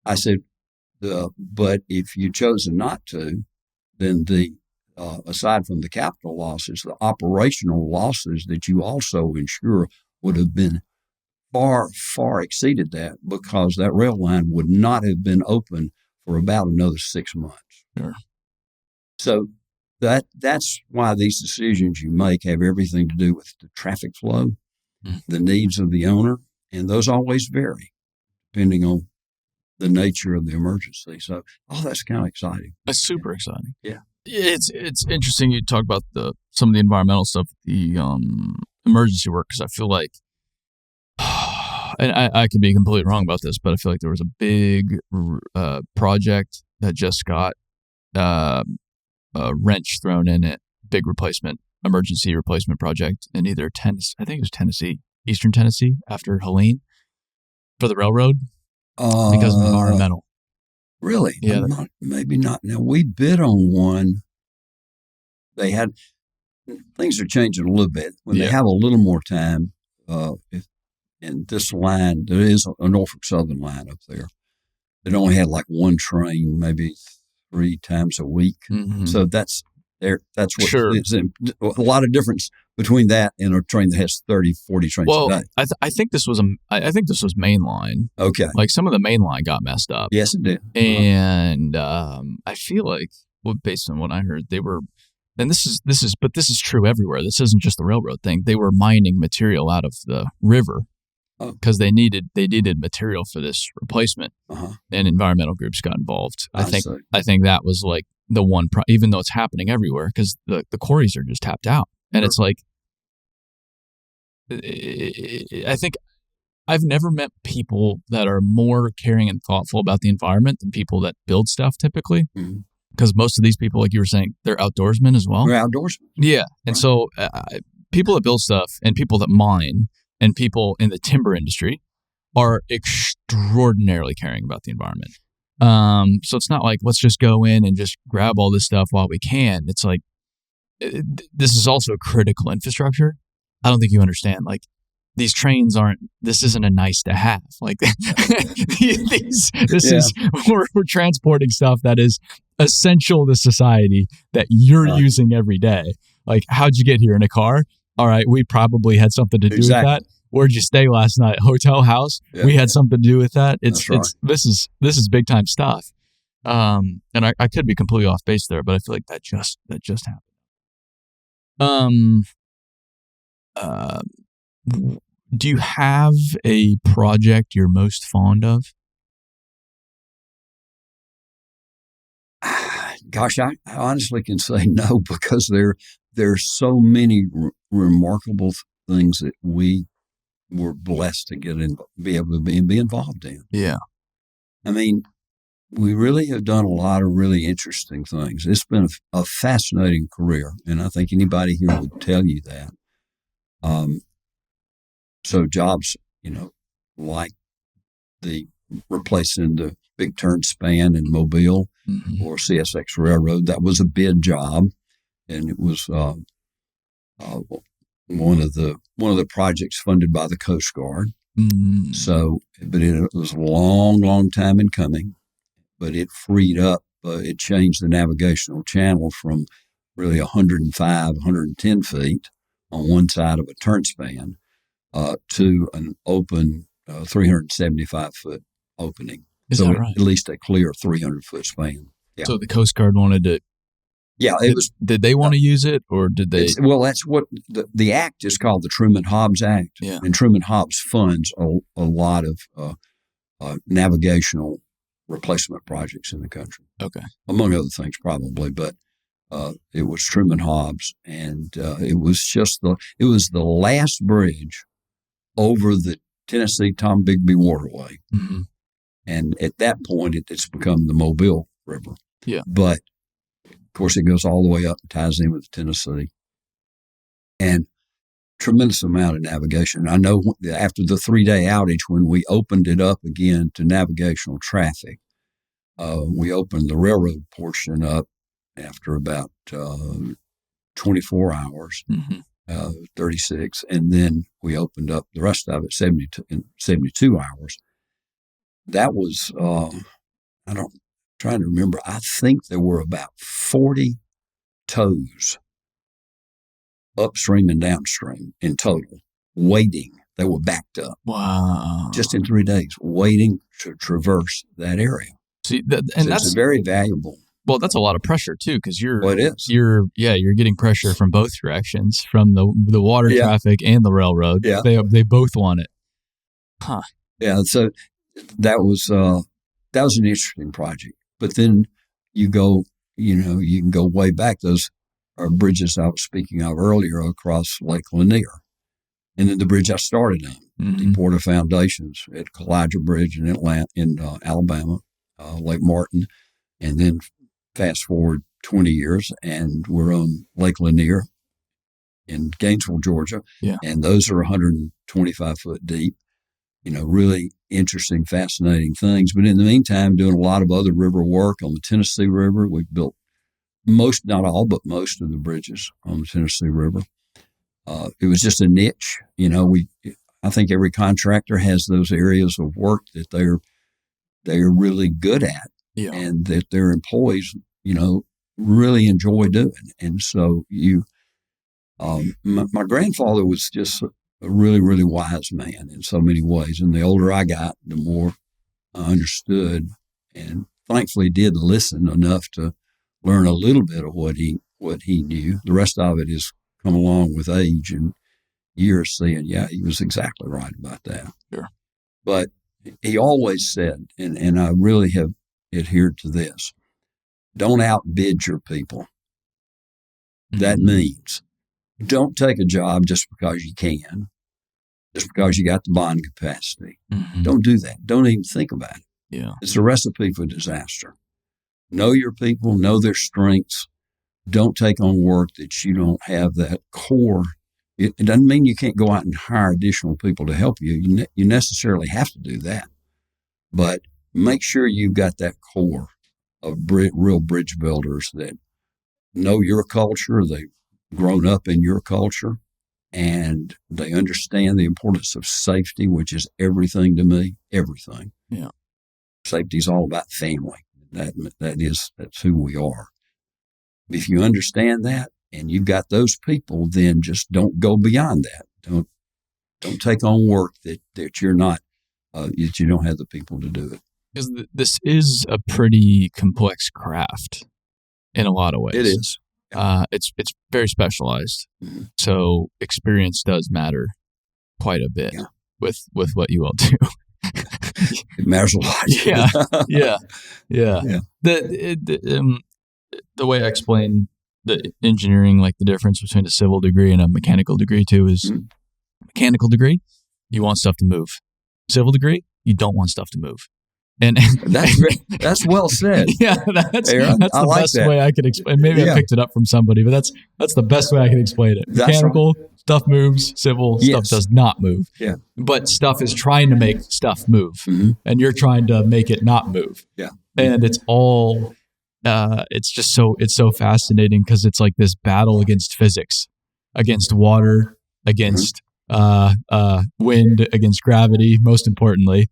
I said, but if you chosen not to, then aside from the capital losses, the operational losses that you also insure would have been far, far exceeded that, because that rail line would not have been open for about another 6 months. Sure. So that's why these decisions you make have everything to do with the traffic flow, the needs of the owner, and those always vary depending on the nature of the emergency. So, that's kind of exciting. That's super exciting. Yeah. It's interesting you talk about some of the environmental stuff, the emergency work, because I feel like, and I could be completely wrong about this, but I feel like there was a big project that just got a wrench thrown in it, big emergency replacement project in either Tennessee, I think it was Tennessee, Eastern Tennessee, after Helene, for the railroad, because of environmental. Really? Yeah. Maybe not. Now, we bid on one. Things are changing a little bit. When they have a little more time, in this line, there is a Norfolk Southern line up there. It only had like one train, maybe 3 times a week. Mm-hmm. So that's what sure. It's a lot of difference between that and a train that has 30, 40 trains a day. I think this was mainline. Okay. Like some of the mainline got messed up. Yes, it did. And I feel like, based on what I heard, they were, and this is true everywhere. This isn't just the railroad thing. They were mining material out of the river because they needed material for this replacement, and environmental groups got involved. I think that was like the one, even though it's happening everywhere, because the quarries are just tapped out, and it's like, I think I've never met people that are more caring and thoughtful about the environment than people that build stuff typically. Mm-hmm. Because most of these people, like you were saying, they're outdoorsmen as well. They're outdoorsmen. Yeah. And so people that build stuff and people that mine and people in the timber industry are extraordinarily caring about the environment. So it's not like, let's just go in and just grab all this stuff while we can. It's like, this is also critical infrastructure. I don't think you understand. Like, these trains this isn't a nice to have. Like, we're transporting stuff that is essential to society that you're using every day. Like, how'd you get here in a car? All right, we probably had something to do with that. Where'd you stay last night? Hotel, house? Yeah. We had something to do with that. This is big time stuff. And I could be completely off base there, but I feel like that just happened. Do you have a project you're most fond of? Gosh, I honestly can say no, because there's so many remarkable things that we were blessed to be able to be involved in. Yeah. I mean, we really have done a lot of really interesting things. It's been a fascinating career, and I think anybody here would tell you that. So jobs, like the replacing the big turn span in Mobile, mm-hmm. or CSX Railroad, that was a bid job, and it was one of the projects funded by the Coast Guard. Mm-hmm. So, but it was a long, long time in coming, but it freed up. It changed the navigational channel from really 105, 110 feet on one side of a turn span to an open 375-foot opening. Is that right? At least a clear 300-foot span. Yeah. So the Coast Guard wanted to. Yeah, it was. Did they want to use it, or did they? Well, that's what the act is called, the Truman-Hobbs Act. Yeah. And Truman-Hobbs funds a lot of navigational replacement projects in the country. Okay. Among other things, probably, but it was Truman-Hobbs, and it was the last bridge over the Tennessee Tom Bigby waterway. Mm-hmm. And at that point, it's become the Mobile River. Yeah. But, of course, it goes all the way up and ties in with Tennessee. And tremendous amount of navigation. I know after the 3-day outage, when we opened it up again to navigational traffic, we opened the railroad portion up, after about 24 hours, 36. And then we opened up the rest of it 72 hours. That was, trying to remember, I think there were about 40 tows upstream and downstream in total, waiting. They were backed up. Wow. Just in 3 days, waiting to traverse that area. See, it's very valuable. Well, that's a lot of pressure too, because you're getting pressure from both directions, from the water traffic and the railroad. Yeah. They both want it. Huh. Yeah. So that was an interesting project. But then you can go way back. Those are bridges I was speaking of earlier across Lake Lanier. And then the bridge I started on, Deepwater Foundations at Kalijah Bridge in Alabama, Lake Martin. And then fast forward 20 years, and we're on Lake Lanier in Gainesville, Georgia. Yeah. And those are 125 foot deep. Really interesting, fascinating things. But in the meantime, doing a lot of other river work on the Tennessee River. We've built not all, but most of the bridges on the Tennessee River. It was just a niche. I think every contractor has those areas of work that they're really good at, and that their employees, really enjoy doing. And so my grandfather was just a really, really wise man in so many ways. And the older I got, the more I understood, and thankfully did listen enough to learn a little bit of what he knew. The rest of it has come along with age and years saying, yeah, he was exactly right about that. Sure. But he always said, and I really have adhered to this, don't outbid your people. That means don't take a job just because you can, just because you got the bond capacity. Don't do that. Don't even think about it. Yeah. It's a recipe for disaster. Know your people, know their strengths. Don't take on work that you don't have that core. It doesn't mean you can't go out and hire additional people to help you. You necessarily have to do that. But make sure you've got that core of real bridge builders that know your culture, they've grown up in your culture, and they understand the importance of safety, which is everything to me, everything. Yeah. Safety is all about family. That's who we are. If you understand that and you've got those people, then just don't go beyond that. Don't take on work that you're not, that you don't have the people to do it. Because this is a pretty complex craft in a lot of ways. It is. It's very specialized. So experience does matter quite a bit with what you all do. It matters a lot. Yeah. The way I explain the engineering, like the difference between a civil degree and a mechanical degree too, is mechanical degree, you want stuff to move. Civil degree, you don't want stuff to move. And that's well said. Yeah, that's Aaron, the best way I could explain. Maybe I picked it up from somebody, but that's the best way I can explain it. Mechanical stuff moves, civil stuff does not move. Yeah, but stuff is trying to make stuff move, and you're trying to make it not move. Yeah, and it's all. It's so fascinating because it's like this battle against physics, against water, against wind, against gravity. Most importantly,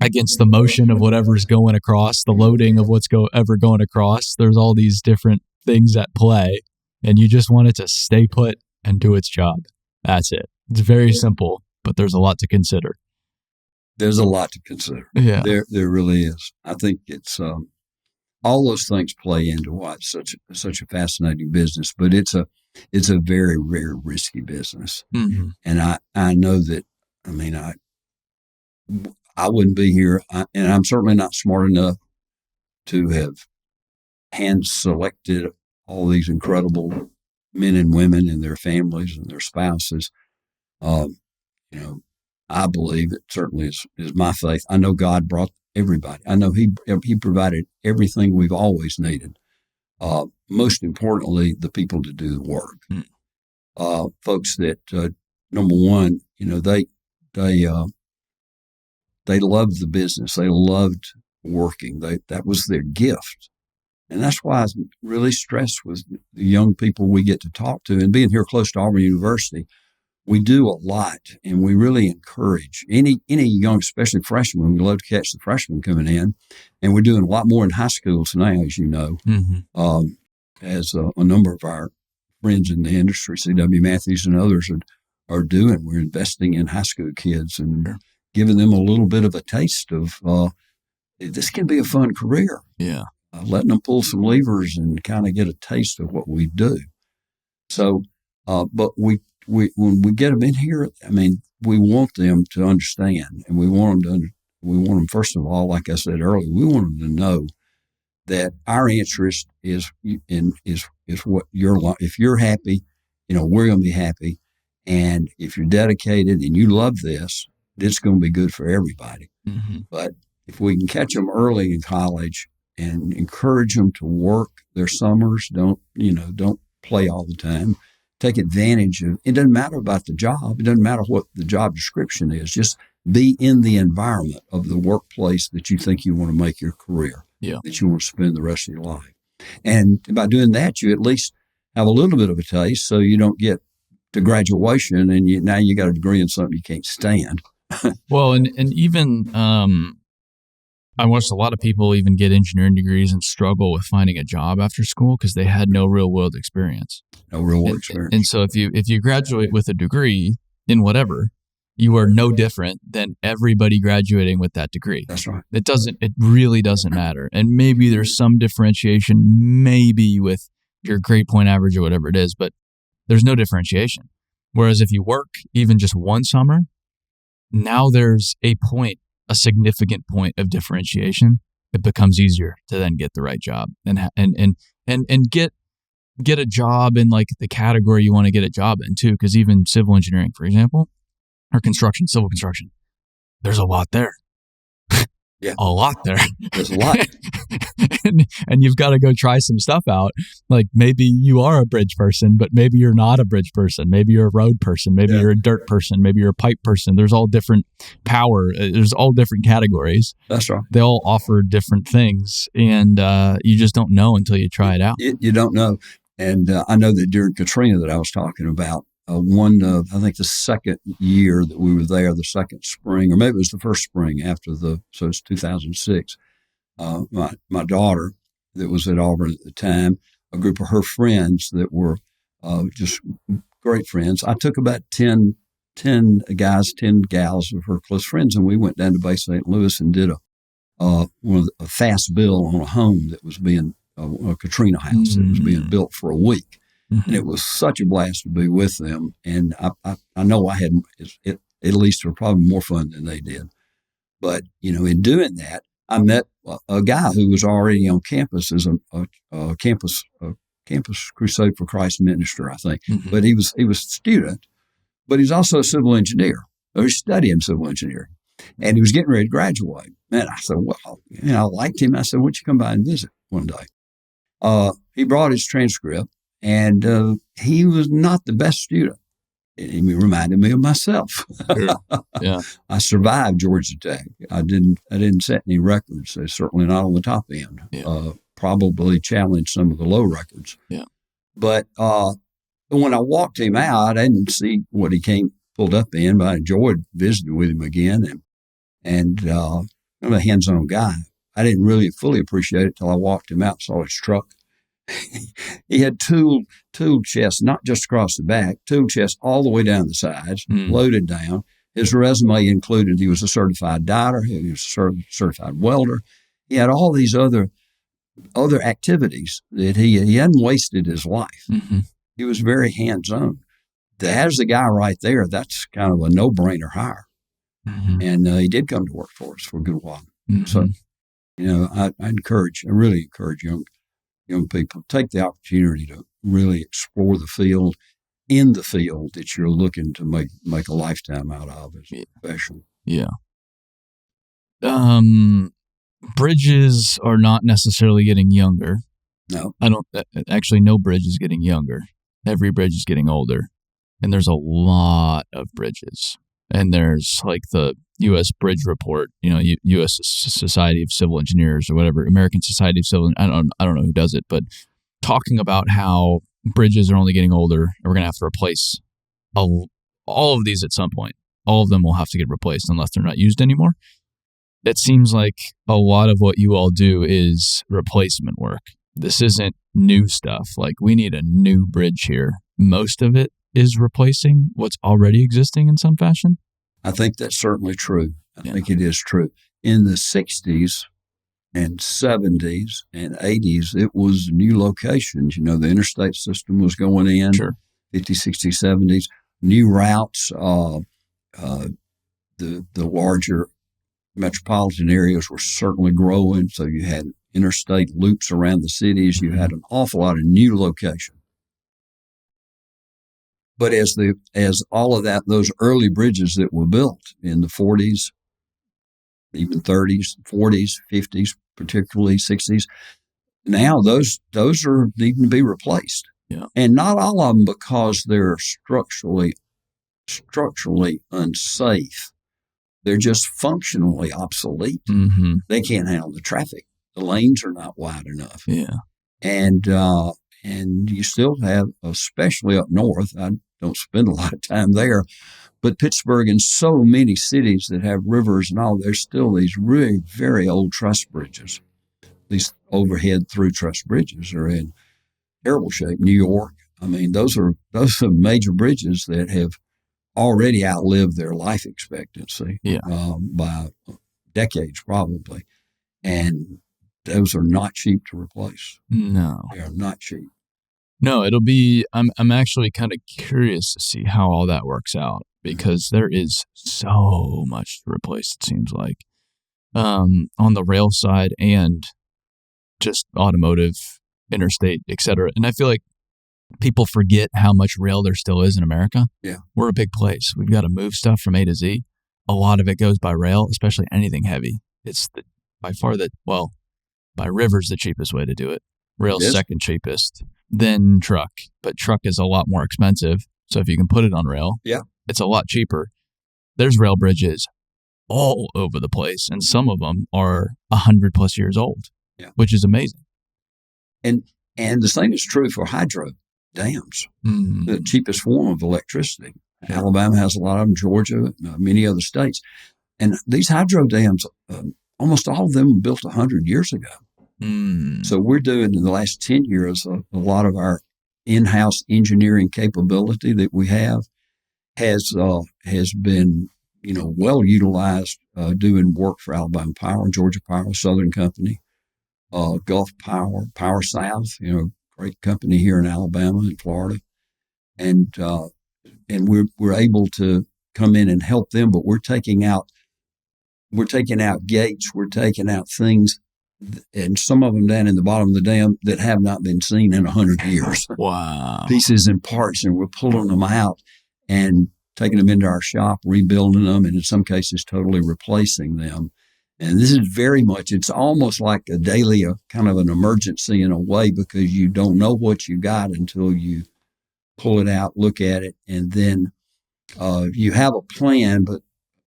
against the motion of whatever's going across, the loading of what's ever going across. There's all these different things at play, and you just want it to stay put and do its job. That's it. It's very simple, but there's a lot to consider. There's a lot to consider. Yeah, there really is. I think it's all those things play into why it's such a fascinating business, but it's a very, very risky business. And I know that. I mean, I wouldn't be here, and I'm certainly not smart enough to have hand selected all these incredible men and women and their families and their spouses. I believe it certainly is my faith. I know God brought everybody. I know He provided everything we've always needed. Most importantly, the people to do the work. Folks that number one, they loved the business. They loved working. That was their gift. And that's why I really stress with the young people we get to talk to. And being here close to Auburn University, we do a lot, and we really encourage any young, especially freshmen. We love to catch the freshmen coming in, and we're doing a lot more in high schools now, as you know, as a number of our friends in the industry, C.W. Matthews and others are doing. We're investing in high school kids and giving them a little bit of a taste of this can be a fun career. Yeah. Letting them pull some levers and kind of get a taste of what we do. So, but when we get them in here, I mean, we want them to understand, and we want them first of all, like I said earlier, we want them to know that our interest is what if you're happy, we're going to be happy. And if you're dedicated and you love this, it's going to be good for everybody. Mm-hmm. But if we can catch them early in college and encourage them to work their summers, don't play all the time. Take advantage of it. Doesn't matter about the job. It doesn't matter what the job description is. Just be in the environment of the workplace that you think you want to make your career, that you want to spend the rest of your life. And by doing that, you at least have a little bit of a taste so you don't get to graduation and now you got a degree in something you can't stand. Well, and even I watched a lot of people even get engineering degrees and struggle with finding a job after school because they had no real world experience. No real world experience. And so if you graduate with a degree in whatever, you are no different than everybody graduating with that degree. That's right. It really doesn't matter. And maybe there's some differentiation, maybe with your grade point average or whatever it is, but there's no differentiation. Whereas if you work even just one summer, now there's a significant point of differentiation. It becomes easier to then get the right job and get a job in like the category you want to get a job in too. Because even civil engineering, for example, or civil construction, there's a lot there. Yeah, a lot there. There's a lot, and you've got to go try some stuff out. Like maybe you are a bridge person, but maybe you're not a bridge person. Maybe you're a road person. Maybe you're a dirt person. Maybe you're a pipe person. There's all different power. There's all different categories. That's right. They all offer different things, and you just don't know until you try it out. You don't know. And I know that during Katrina that I was talking about, I think the second year that we were there, the second spring, or maybe it was the first spring after so it's 2006, my daughter that was at Auburn at the time, a group of her friends that were just great friends. I took about 10 guys, 10 gals of her close friends, and we went down to Bay St. Louis and did a fast build on a home that was being a Katrina house that was being built for a week. Mm-hmm. And it was such a blast to be with them. And I know I had at least probably more fun than they did. But, in doing that, I met a guy who was already on campus as a campus Crusade for Christ minister, I think. Mm-hmm. But he was a student, but he's also a civil engineer. Or he's studying civil engineering. And he was getting ready to graduate. And I said, well, I liked him. I said, why don't you come by and visit one day? He brought his transcript. And he was not the best student. He reminded me of myself. Sure. Yeah, I survived Georgia Tech. I didn't set any records. Certainly not on the top end. Yeah. Probably challenged some of the low records. Yeah. But when I walked him out, I didn't see what he pulled up in. But I enjoyed visiting with him again. And I'm a hands-on guy. I didn't really fully appreciate it till I walked him out, saw his truck. He had tool chests, not just across the back, tool chests all the way down the sides, loaded down. His resume included he was a certified diter, he was a certified welder. He had all these other activities that he hadn't wasted his life. Mm-hmm. He was very hands-on. There's the guy right there. That's kind of a no-brainer hire. Mm-hmm. And he did come to work for us for a good while. Mm-hmm. So, I really encourage young people, take the opportunity to really explore the field that you're looking to make a lifetime out of as a professional. Yeah. Bridges are not necessarily getting younger. No. No bridge is getting younger. Every bridge is getting older. And there's a lot of bridges. And there's like the U.S. Bridge Report, U.S. Society of Civil Engineers or whatever, American Society of Civil. I don't know who does it, but talking about how bridges are only getting older, and we're going to have to replace all of these at some point. All of them will have to get replaced unless they're not used anymore. It seems like a lot of what you all do is replacement work. This isn't new stuff. Like, we need a new bridge here. Most of it is replacing what's already existing in some fashion. I think that's certainly true. I think it is true. In the 60s and 70s and 80s, it was new locations. The interstate system was going in, 50s, 60s, 70s, new routes. The larger metropolitan areas were certainly growing, so you had interstate loops around the cities. You had an awful lot of new location. But as all of that, those early bridges that were built in the 40s, even 30s, 40s, 50s, particularly 60s, now those are needing to be replaced. Yeah. And not all of them because they're structurally unsafe. They're just functionally obsolete. Mm-hmm. They can't handle the traffic. The lanes are not wide enough. Yeah. And you still have, especially up north, I don't spend a lot of time there, but Pittsburgh and so many cities that have rivers and all, there's still these really very old truss bridges. These overhead through truss bridges are in terrible shape. New York, I mean, those are major bridges that have already outlived their life expectancy by decades probably. And those are not cheap to replace. No. They are not cheap. No, it'll be, I'm actually kind of curious to see how all that works out, because there is so much to replace, it seems like, on the rail side and just automotive, interstate, et cetera. And I feel like people forget how much rail there still is in America. Yeah. We're a big place. We've got to move stuff from A to Z. A lot of it goes by rail, especially anything heavy. It's by river's the cheapest way to do it. Rail's second cheapest, then truck. But truck is a lot more expensive. So if you can put it on rail, it's a lot cheaper. There's rail bridges all over the place, and some of them are 100+ years old, which is amazing. And the same is true for hydro dams, the cheapest form of electricity. Alabama has a lot of them, Georgia, many other states. And these hydro dams, almost all of them were built 100 years ago. So we're doing, in the last 10 years, a lot of our in-house engineering capability that we have has been, well utilized, doing work for Alabama Power, Georgia Power, Southern Company, Gulf Power, Power South, great company here in Alabama and Florida. And we're able to come in and help them, but we're taking out gates, we're taking out things, and some of them down in the bottom of the dam that have not been seen in 100 years. Wow. Pieces and parts, and we're pulling them out and taking them into our shop, rebuilding them, and in some cases totally replacing them. And this is very much, it's almost like a daily, kind of an emergency in a way, because you don't know what you got until you pull it out, look at it, and then you have a plan, but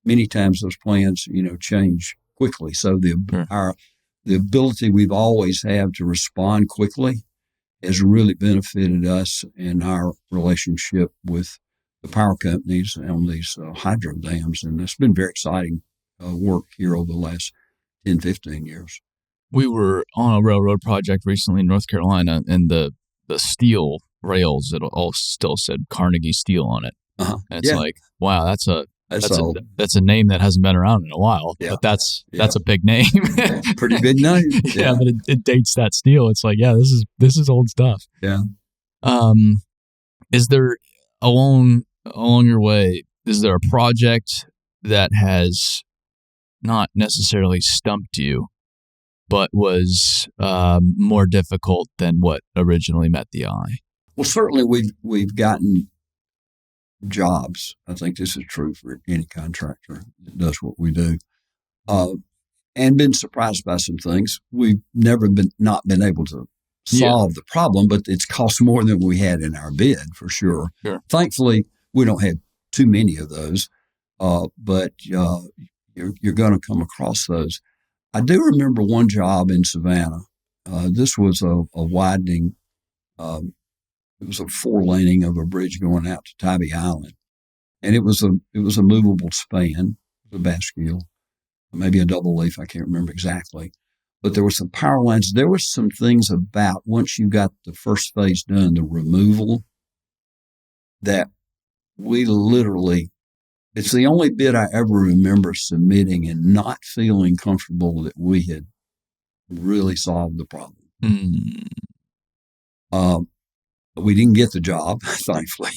many times those plans, change quickly. So the ability we've always had to respond quickly has really benefited us in our relationship with the power companies on these hydro dams. And it's been very exciting work here over the last 10, 15 years. We were on a railroad project recently in North Carolina, and the steel rails, it all still said Carnegie Steel on it. And it's like, wow, that's a name that hasn't been around in a while, but that's a big name. Pretty big name. Yeah, but it dates that steel. It's like, this is old stuff. Yeah. Is there along your way, is there a project that has not necessarily stumped you, but was more difficult than what originally met the eye? Well, certainly we've gotten jobs. I think this is true for any contractor that does what we do, and been surprised by some things. We've never not been able to solve the problem, but it's cost more than we had in our bid for sure. Thankfully, we don't have too many of those, but you're going to come across those. I do remember one job in Savannah. This was a widening. It was a 4-laning of a bridge going out to Tybee Island, and it was a movable span, a bascule, maybe a double leaf. I can't remember exactly, but there were some power lines. There were some things about once you got the first phase done, the removal, that we literally. It's the only bid I ever remember submitting and not feeling comfortable that we had really solved the problem. We didn't get the job, thankfully.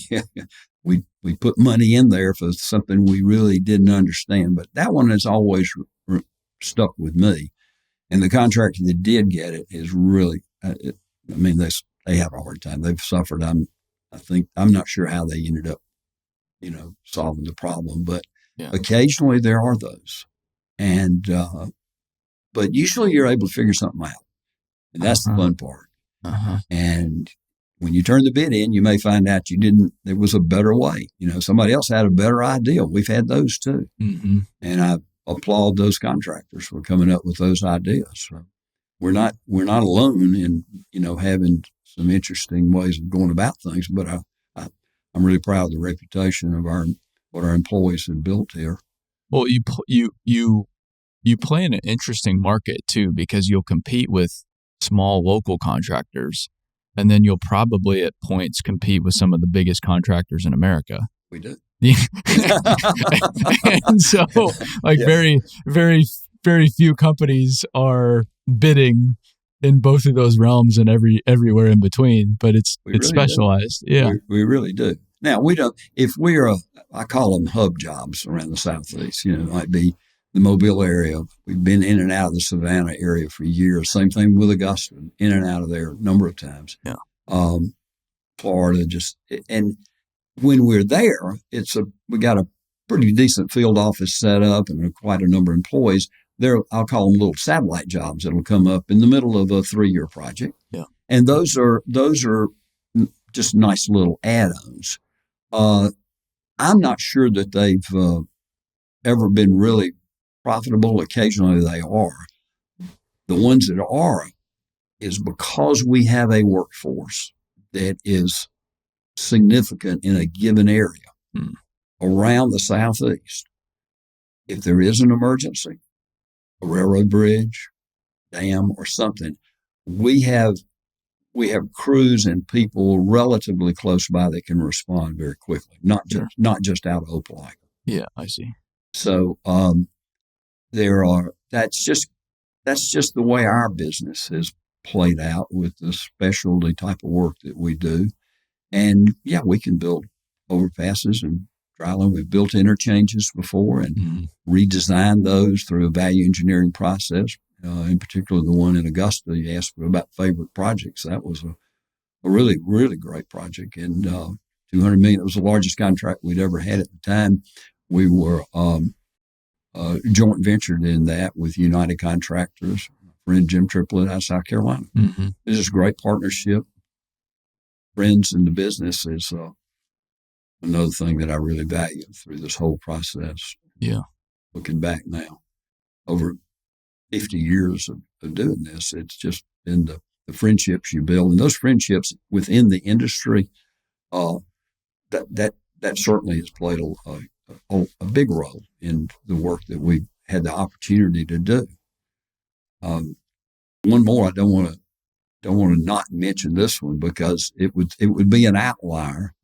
we put money in there for something we really didn't understand, but that one has always stuck with me. And the contractor that did get it is really, they have a hard time. They've suffered. I'm not sure how they ended up, solving the problem, but occasionally there are those. And, but usually you're able to figure something out. And that's the fun part. And when you turn the bid in, you may find out there was a better way. Somebody else had a better idea. We've had those too. Mm-hmm. And I applaud those contractors for coming up with those ideas. So we're not alone in, having some interesting ways of going about things, but I'm really proud of the reputation of what our employees have built here. Well, you play in an interesting market too, because you'll compete with small local contractors, and then you'll probably at points compete with some of the biggest contractors in America. We do. And so very, very, very few companies are bidding in both of those realms and everywhere in between, but it's really specialized. Do. Yeah. We really do. Now I call them hub jobs around the Southeast, it might be the Mobile area. We've been in and out of the Savannah area for years. Same thing with Augusta, in and out of there a number of times. Yeah. Florida, and when we're there, we got a pretty decent field office set up and quite a number of employees. I'll call them little satellite jobs that'll come up in the middle of a 3-year project. Yeah. And those are just nice little add-ons. I'm not sure that they've ever been really profitable. Occasionally they are. The ones that are is because we have a workforce that is significant in a given area around the Southeast. If there is an emergency, a railroad bridge, dam, or something, we have crews and people relatively close by that can respond very quickly, not just out of Opelika. Yeah, I see. So that's just the way our business has played out with the specialty type of work that we do. And we can build overpasses and dryland. We've built interchanges before and redesigned those through a value engineering process. In particular, the one in Augusta, you asked about favorite projects. That was a really, really great project. And $200 million, it was the largest contract we'd ever had at the time. We were joint ventured in that with United Contractors, my friend Jim Triplett out of South Carolina. Mm-hmm. This is a great partnership. Friends in the business is another thing that I really value through this whole process. Yeah. Looking back now, over 50 years of doing this, it's just been the friendships you build. And those friendships within the industry, that certainly has played a big role in the work that we've had the opportunity to do. One more, I don't want to not mention this one because it would be an outlier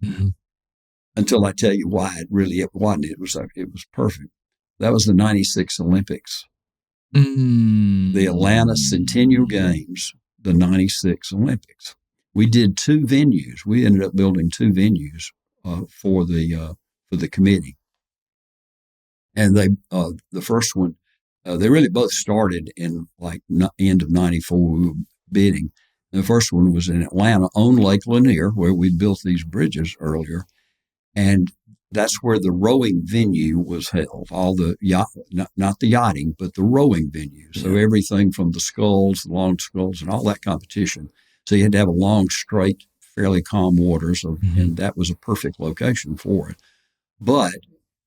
until I tell you why it wasn't. It was perfect. That was the 96 Olympics. The Atlanta Centennial Games, the 96 Olympics. We did 2 venues. We ended up building 2 venues for the committee. And the first one, they really both started in end of 94. We were bidding. And the first one was in Atlanta on Lake Lanier, where we built these bridges earlier. And that's where the rowing venue was held. All the not the yachting, but the rowing venue. Yeah. So everything from the sculls, the long sculls, and all that competition. So you had to have a long, straight, fairly calm waters, and that was a perfect location for it. But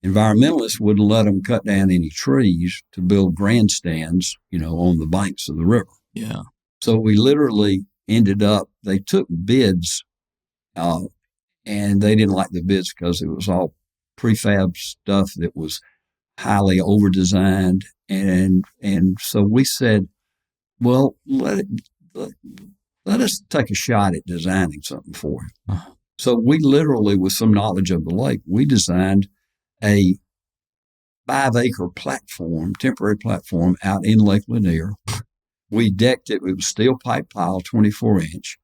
environmentalists wouldn't let them cut down any trees to build grandstands, on the banks of the river. Yeah. So we literally ended up, they took bids, and they didn't like the bids because it was all prefab stuff that was highly over-designed. And so we said, well, let us take a shot at designing something for him. Uh-huh. So we literally, with some knowledge of the lake, we designed a 5-acre platform, temporary platform out in Lake Lanier. We decked it with steel pipe pile, 24-inch.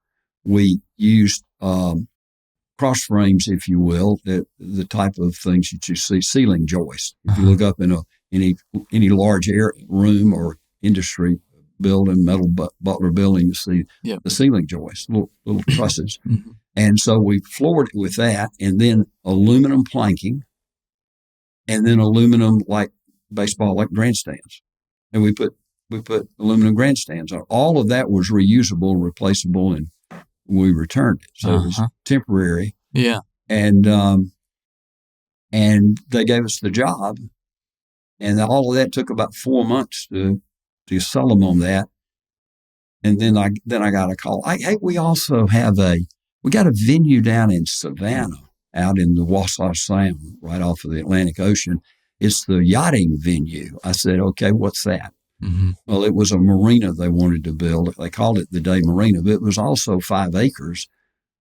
We used cross frames, if you will, the type of things that you see, ceiling joists. If you look up in any large room or industry building, metal Butler building, you see the ceiling joists, little trusses. Mm-hmm. And so we floored it with that, and then aluminum planking, and then aluminum like grandstands. And we put aluminum grandstands on. All of that was reusable, replaceable, and we returned it. So it was temporary. Yeah. And they gave us the job, and all of that took about 4 months to sell them on that. And then I got a call. Hey, we also have we got a venue down in Savannah, out in the Wassaw Sound, right off of the Atlantic Ocean. It's the yachting venue. I said, okay, what's that? Mm-hmm. Well, it was a marina they wanted to build. They called it the Day Marina, but it was also 5 acres,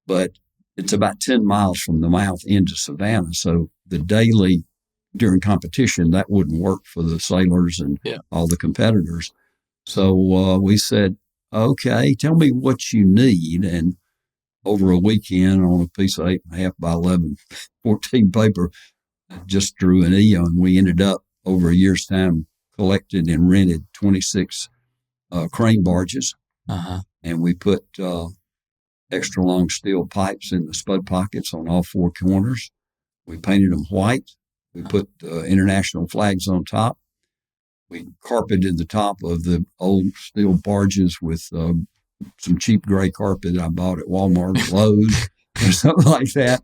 but it's about 10 miles from the mouth into Savannah. So the daily, during competition, that wouldn't work for the sailors and all the competitors. So we said, okay, tell me what you need. And over a weekend on a piece of 8.5 by 11, 14 paper, just drew an E on. We ended up over a year's time collected and rented 26 crane barges. Uh-huh. And we put extra long steel pipes in the spud pockets on all 4 corners. We painted them white. We put international flags on top. We carpeted the top of the old steel barges with some cheap gray carpet I bought at Walmart or Lowe's or something like that.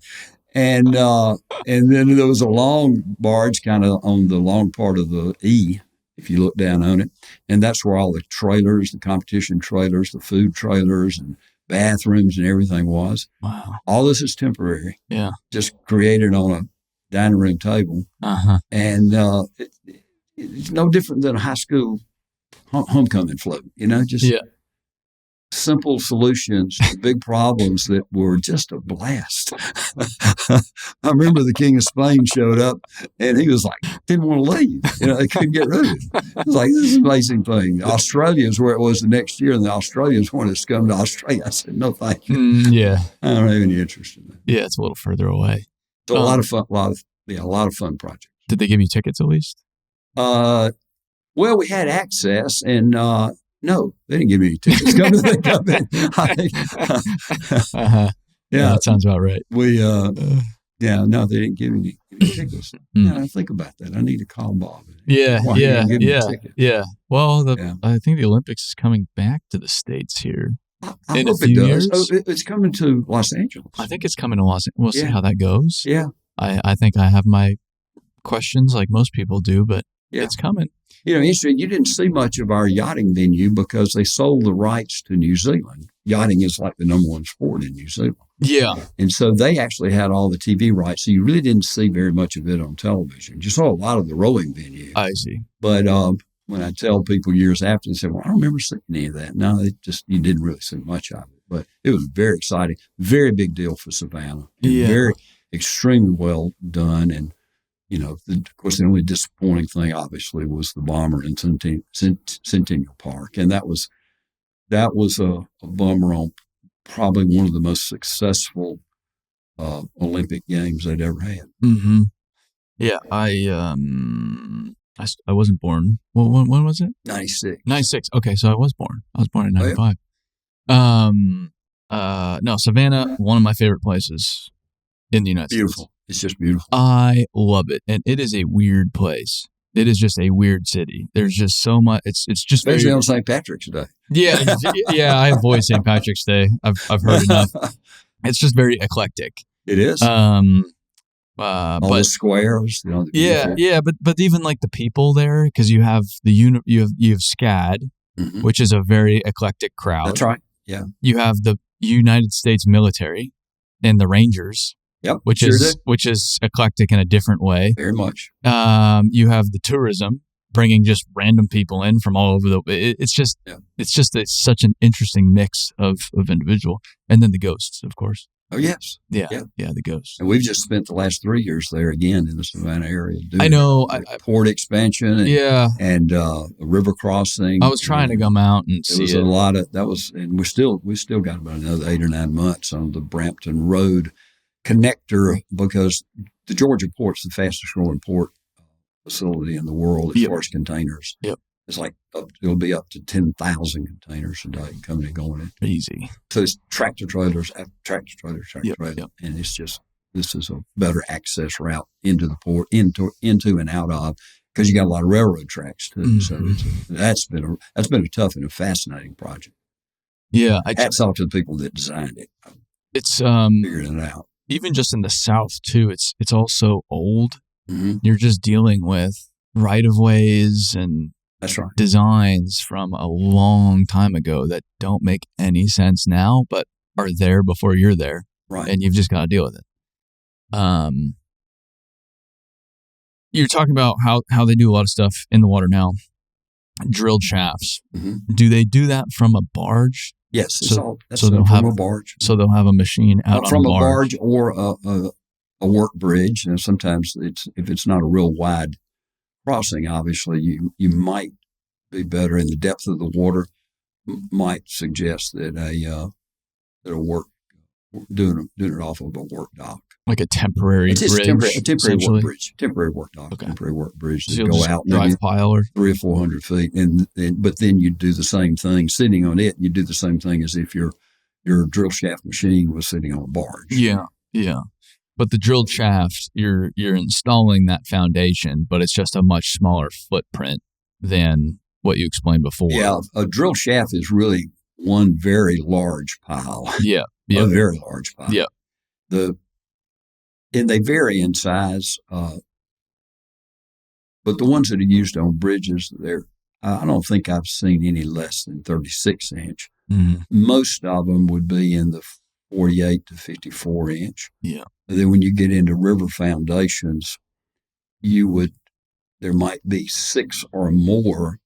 And then there was a long barge kind of on the long part of the E, if you look down on it. And that's where all the trailers, the competition trailers, the food trailers and bathrooms and everything was. Wow. All this is temporary. Yeah. Just created on a dining room table. Uh-huh. And it's no different than a high school homecoming float, just simple solutions to big problems that were just a blast. I remember the King of Spain showed up and he was like, didn't want to leave. They couldn't get rid of him. It was like, this is an amazing thing. Australia is where it was the next year, and the Australians wanted us to come to Australia. I said, no, thank you. Yeah. I don't have any interest in that. Yeah, it's a little further away. So a lot of fun projects. Did they give you tickets at least? Well, we had access, and no, they didn't give me any tickets. Come to think of it, yeah, that sounds about right. No, they didn't give me any tickets. I think about that. I need to call Bob. Yeah. Well, I think the Olympics is coming back to the States here. I hope it does. It's coming to Los Angeles. I think it's coming to Los Angeles. We'll see how that goes. Yeah. I think I have my questions like most people do, but it's coming. Interesting. You didn't see much of our yachting venue because they sold the rights to New Zealand. Yachting is like the number one sport in New Zealand. Yeah. And so they actually had all the TV rights. So you really didn't see very much of it on television. You saw a lot of the rowing venue. I see. But when I tell people years after, they say, well, I don't remember seeing any of that. No, you didn't really see much of it. But it was very exciting. Very big deal for Savannah. Very extremely well done. And of course, the only disappointing thing, obviously, was the bomber in Centennial Park, and that was a bummer on probably one of the most successful Olympic Games they'd ever had. Mm-hmm. Yeah, I wasn't born. When was it? 96. 96. Okay, so I was born. I was born in 95. No, Savannah, one of my favorite places in the United States. Beautiful. It's just beautiful. I love it. And it is a weird place. It is just a weird city. There's just so much. It's just especially on St. Patrick's Day. Yeah. I avoid St. Patrick's Day. I've heard enough. It's just very eclectic. It is. All but the squares, the yeah, but even like the people there, because you have you have SCAD, which is a very eclectic crowd. That's right. Yeah. You have the United States military and the Rangers. Yep. Which is eclectic in a different way. Very much. You have the tourism, bringing just random people in from all over it's such an interesting mix of individual, and then the ghosts, of course. Oh yes, yeah, the ghosts. And we've just spent the last 3 years there again in the Savannah area. I know, port expansion, and a river crossing. I was trying to come out and see it. Was a lot of that was, and we still got about another 8 or 9 months on the Brampton Road connector, because the Georgia port's the fastest growing port facility in the world as far as containers. Yep. It's like it'll be up to 10,000 containers a day coming and going in. Easy. So it's tractor trailers, trailer. And it's just, this is a better access route into the port, into and out of, because you got a lot of railroad tracks too. Mm-hmm. So that's been a tough and a fascinating project. Yeah. Hats off to the people that designed it. It's figuring it out. Even just in the South too, it's all so old. Mm-hmm. You're just dealing with right of ways and that's right. designs from a long time ago that don't make any sense now, but are there before you're there. Right. And you've just got to deal with it. You're talking about how they do a lot of stuff in the water now. Drilled shafts. Mm-hmm. Do they do that from a barge? Yes. So they'll have a barge. So they'll have a machine out from on a barge. Or a work bridge. And sometimes if it's not a real wide crossing, obviously you might be better in the depth of the water. Might suggest that a work doing it off of a work dock, like a temporary bridge. A temporary work bridge, temporary work dock, okay. Temporary work bridge so that go out drive pile or 300 or 400 feet, but then you do the same thing sitting on it. You do the same thing as if your drill shaft machine was sitting on a barge. Yeah. But the drilled shaft, you're installing that foundation, but it's just a much smaller footprint than what you explained before. Yeah, a drill shaft is really one very large pile. Yeah. A very large pile. Yeah. And they vary in size, but the ones that are used on bridges, I don't think I've seen any less than 36 inch. Mm-hmm. Most of them would be in the 48 to 54 inch. Yeah. And then when you get into river foundations, there might be 6 or more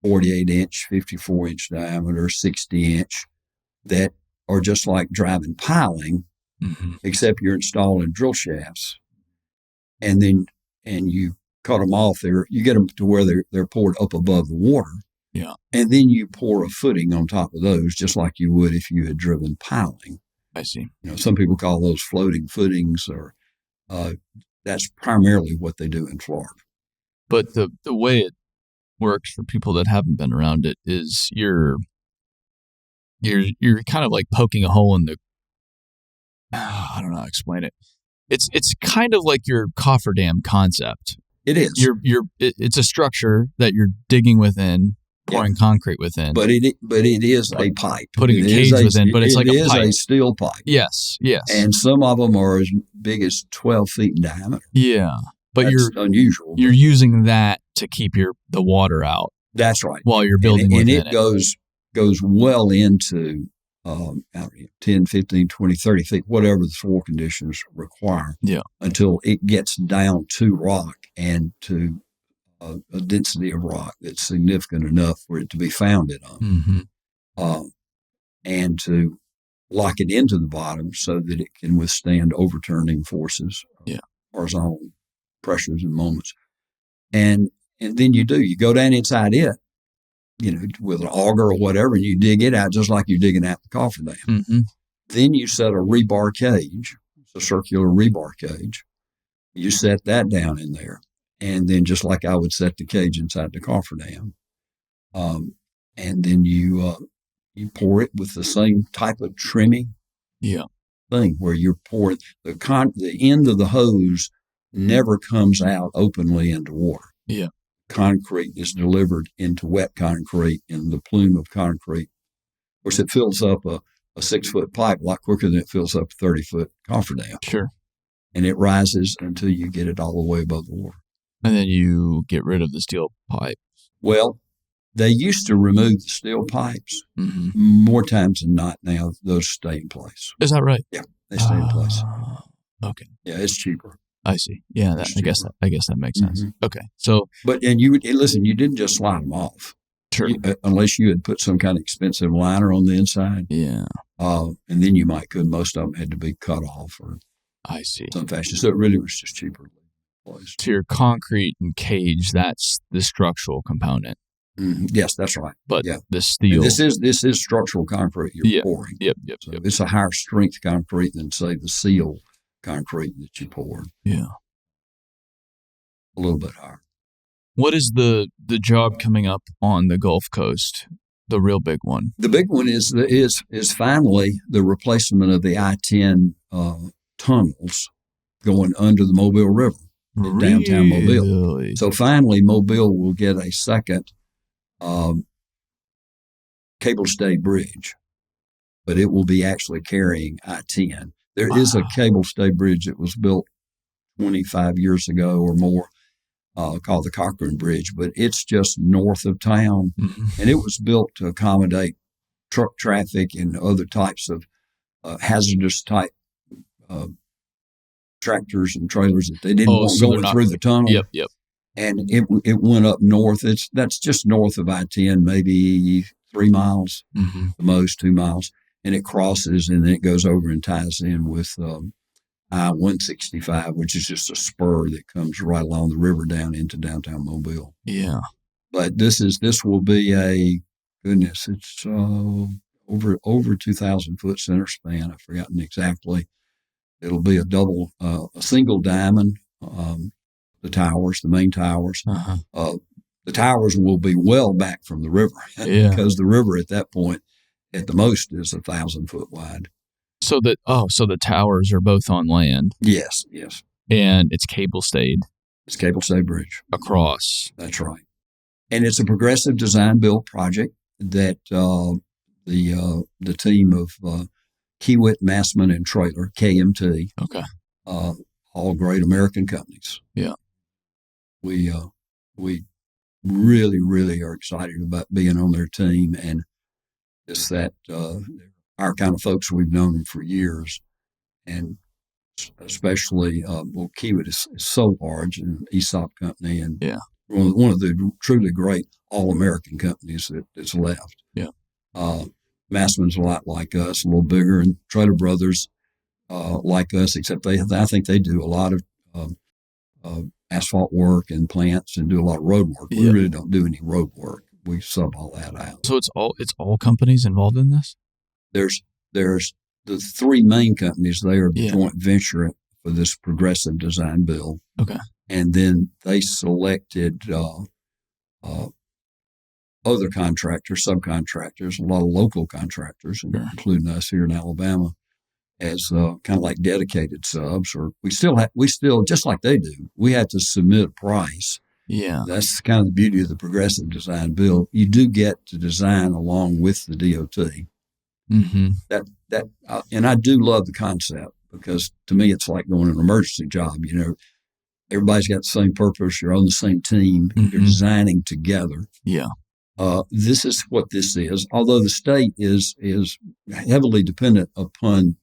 48 inch, 54 inch diameter, 60 inch that are just like driving piling, mm-hmm. except you're installing drill shafts, and you cut them off there. You get them to where they're poured up above the water. Yeah. And then you pour a footing on top of those, just like you would if you had driven piling. I see. Some people call those floating footings, or that's primarily what they do in Florida. But the way it works for people that haven't been around it is you're kind of like poking a hole in the, I don't know how to explain it. It's kind of like your cofferdam concept. It is. It's a structure that you're digging within, pouring concrete within. But it is a pipe. Putting a cage within, but it's like a pipe. It is a steel pipe. Yes. And some of them are as big as 12 feet in diameter. Yeah. But that's unusual. You're using that to keep the water out. That's right. While you're building and within it. goes well into 10, 15, 20, 30 feet, whatever the floor conditions require. Yeah. Until it gets down to rock and to a density of rock that's significant enough for it to be founded on. Mm-hmm. And to lock it into the bottom so that it can withstand overturning forces, horizontal pressures and moments. And then you go down inside it, with an auger or whatever, and you dig it out just like you're digging out the cofferdam. Mm-hmm. Then you set a rebar cage, it's a circular rebar cage. You set that down in there. And then just like I would set the cage inside the cofferdam. And then you pour it with the same type of trimming thing where you're pouring the end of the hose never comes out openly into water. Yeah. Concrete is delivered into wet concrete in the plume of concrete. Of course, it fills up a 6-foot pipe a lot quicker than it fills up a 30-foot cofferdam. Sure. and it rises until you get it all the way above the water. And then you get rid of the steel pipe. Well, they used to remove the steel pipes. More times than not now, those stay in place. Is that right? Yeah, they stay in place. Okay. Yeah, it's cheaper. I see. Yeah, I guess that makes sense. Okay. So, and you listen, you didn't just slide them off. Sure. Unless you had put some kind of expensive liner on the inside. Yeah. And then you could. Most of them had to be cut off or I see. some fashion. So it really was just cheaper. To your concrete and cage, that's the structural component. Yes, that's right. But the steel. And this is structural concrete you're pouring. Yep. It's a higher strength concrete than, say, the seal concrete that you pour. Yeah. A little bit higher. What is the job coming up on the Gulf Coast? The real big one. The big one is finally the replacement of the I-10 tunnels going under the Mobile River in downtown Mobile. So finally, Mobile will get a second cable stay bridge, but it will be actually carrying I-10. There is a cable stay bridge that was built 25 years ago or more called the Cochran Bridge, but it's just north of town, and it was built to accommodate truck traffic and other types of hazardous type tractors and trailers that they didn't want going through the tunnel. Yep. And it went up north. That's just north of I-10, maybe 3 miles, the most 2 miles, and it crosses and then it goes over and ties in with I-165, which is just a spur that comes right along the river down into downtown Mobile. Yeah. But this will be it's over 2,000 foot center span. I've forgotten exactly. It'll be a single diamond. The main towers. The towers will be well back from the river because the river at that point, at the most, is 1,000 foot wide. So the towers are both on land. Yes. And it's cable stayed. It's cable stay bridge across. That's right. And it's a progressive design build project that the team of Kiewit, Massman, and Traylor, KMT. Okay. All great American companies. Yeah. We really, really are excited about being on their team, and it's that our kind of folks. We've known them for years, and especially Kiewit is so large, and ESOP company, and one of the truly great all-American companies that's left. Yeah. Massman's a lot like us, a little bigger, and Traylor Brothers like us, except I think they do a lot of asphalt work and plants and do a lot of road work. We really don't do any road work. We sub all that out. So it's all companies involved in this? There's the three main companies. They are the joint venture for this progressive design build. Okay. And then they selected other contractors, subcontractors, a lot of local contractors, including us here in Alabama, as kind of like dedicated subs. Or we still just like they do, we had to submit a price. Yeah. That's kind of the beauty of the progressive design build. You do get to design along with the DOT. Mm-hmm. And I do love the concept, because to me it's like going an emergency job. You know, everybody's got the same purpose. You're on the same team. Mm-hmm. You're designing together. Yeah. This is what this is. Although the state is heavily dependent upon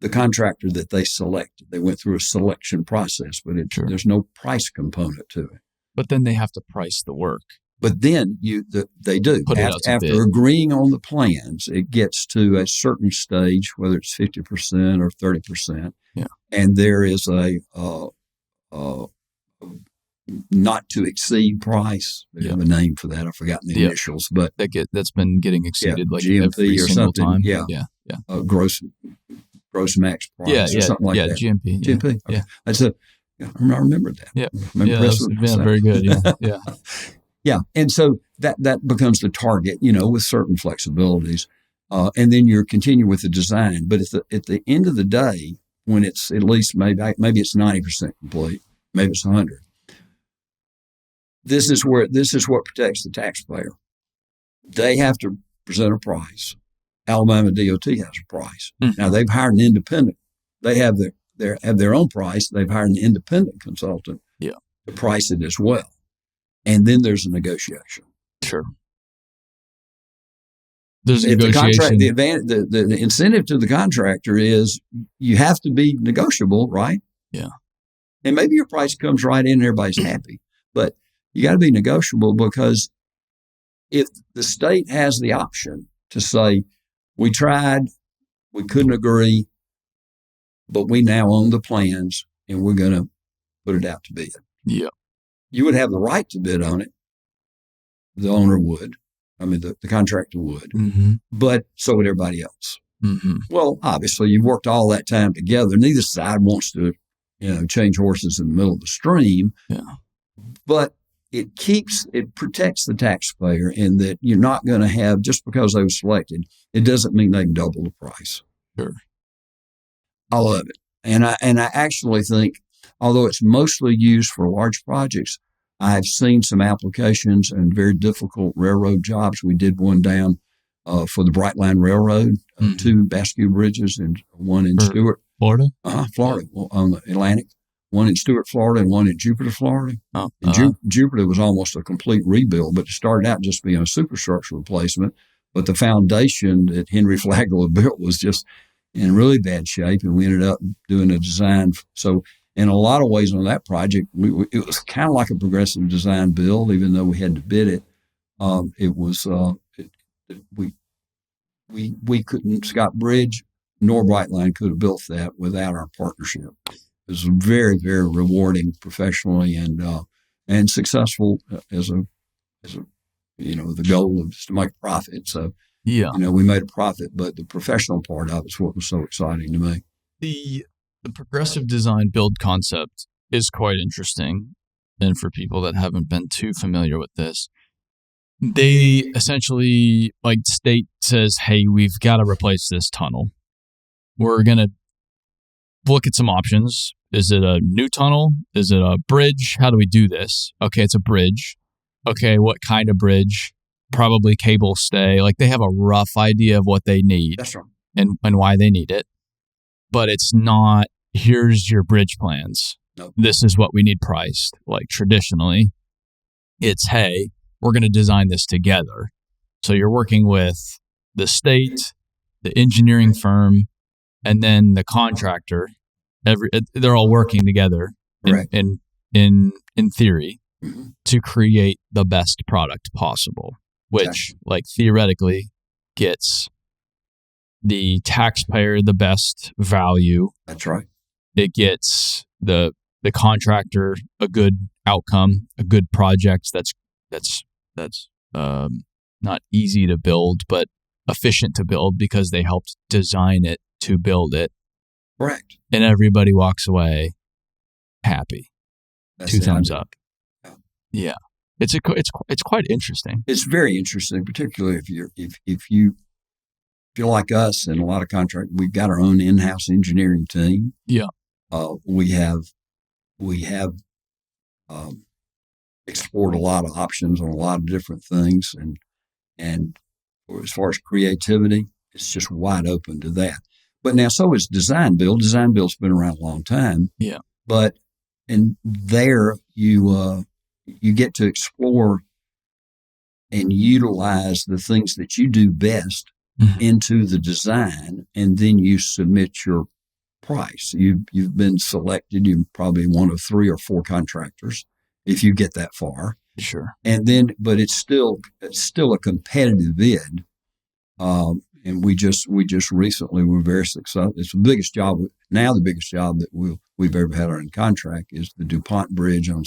the contractor that they selected. They went through a selection process, but there's no price component to it. But then they have to price the work. But then they do. After agreeing on the plans, it gets to a certain stage, whether it's 50% or 30%. Yeah. And there is a not to exceed price. They have a name for that. I've forgotten the initials, but that's been getting exceeded like GMP every or single something. Time. Yeah. Gross max price or something like that. GMP. GMP. Yeah. Okay. I remember that. Yeah. Very good. Yeah. Yeah. And so that becomes the target, with certain flexibilities. And then you're continuing with the design. But at the end of the day, when it's at least maybe it's 90% complete, maybe it's 100. This is what protects the taxpayer. They have to present a price. Alabama DOT has a price. Mm-hmm. Now they've hired an independent. They have have their own price. They've hired an independent consultant to price it as well. And then there's a negotiation. Sure. There's a negotiation. The incentive to the contractor is you have to be negotiable, right? Yeah. And maybe your price comes right in and everybody's happy, but you got to be negotiable, because if the state has the option to say, we tried, we couldn't agree, but we now own the plans and we're going to put it out to bid. Yeah. You would have the right to bid on it. The owner would. I mean, the contractor would. Mm-hmm. But so would everybody else. Mm-hmm. Well, obviously, you've worked all that time together. Neither side wants to, change horses in the middle of the stream. Yeah. But it protects the taxpayer in that you're not going to have, just because they were selected, it doesn't mean they can double the price. Sure. I love it. And I actually think, although it's mostly used for large projects, I've seen some applications and very difficult railroad jobs. We did one down for the Brightline Railroad, 2 Basque bridges, and one in Stewart, Florida. Florida, on the Atlantic. One in Stewart, Florida, and one in Jupiter, Florida. Jupiter was almost a complete rebuild, but it started out just being a superstructure replacement. But the foundation that Henry Flagler built was just in really bad shape, and we ended up doing a design. So in a lot of ways on that project, it was kind of like a progressive design build, even though we had to bid it. We couldn't, Scott Bridge nor Brightline could have built that without our partnership. It was very, very rewarding professionally and successful as a the goal is to make a profit. So, we made a profit, but the professional part of it is what was so exciting to me. The progressive design build concept is quite interesting. And for people that haven't been too familiar with this, they essentially, state says, hey, we've got to replace this tunnel. We're going to look at some options. Is it a new tunnel? Is it a bridge? How do we do this? Okay, it's a bridge. Okay, what kind of bridge? Probably cable stay. They have a rough idea of what they need. That's right. And why they need it. But it's not, here's your bridge plans. Nope. This is what we need priced. Traditionally, it's, hey, we're going to design this together. So you're working with the state, the engineering firm, and then the contractor. They're all working together in theory to create the best product possible, which theoretically gets the taxpayer the best value. That's right. It gets the contractor a good outcome, a good project that's not easy to build, but efficient to build because they helped design it to build it. Correct. And everybody walks away happy. That's 2 thumbs up. Yeah. It's quite interesting. It's very interesting, particularly if you're like us and a lot of contractors. We've got our own in-house engineering team. Yeah. We have explored a lot of options on a lot of different things, and as far as creativity, it's just wide open to that. But now, so is design build. Design build's been around a long time. Yeah. But and there you get to explore and utilize the things that you do best into the design, and then you submit your price. You've been selected. You're probably one of 3 or 4 contractors if you get that far. Sure. And then, but it's still a competitive bid. And we just recently were very successful. It's the biggest job that we've ever had on contract is the DuPont Bridge on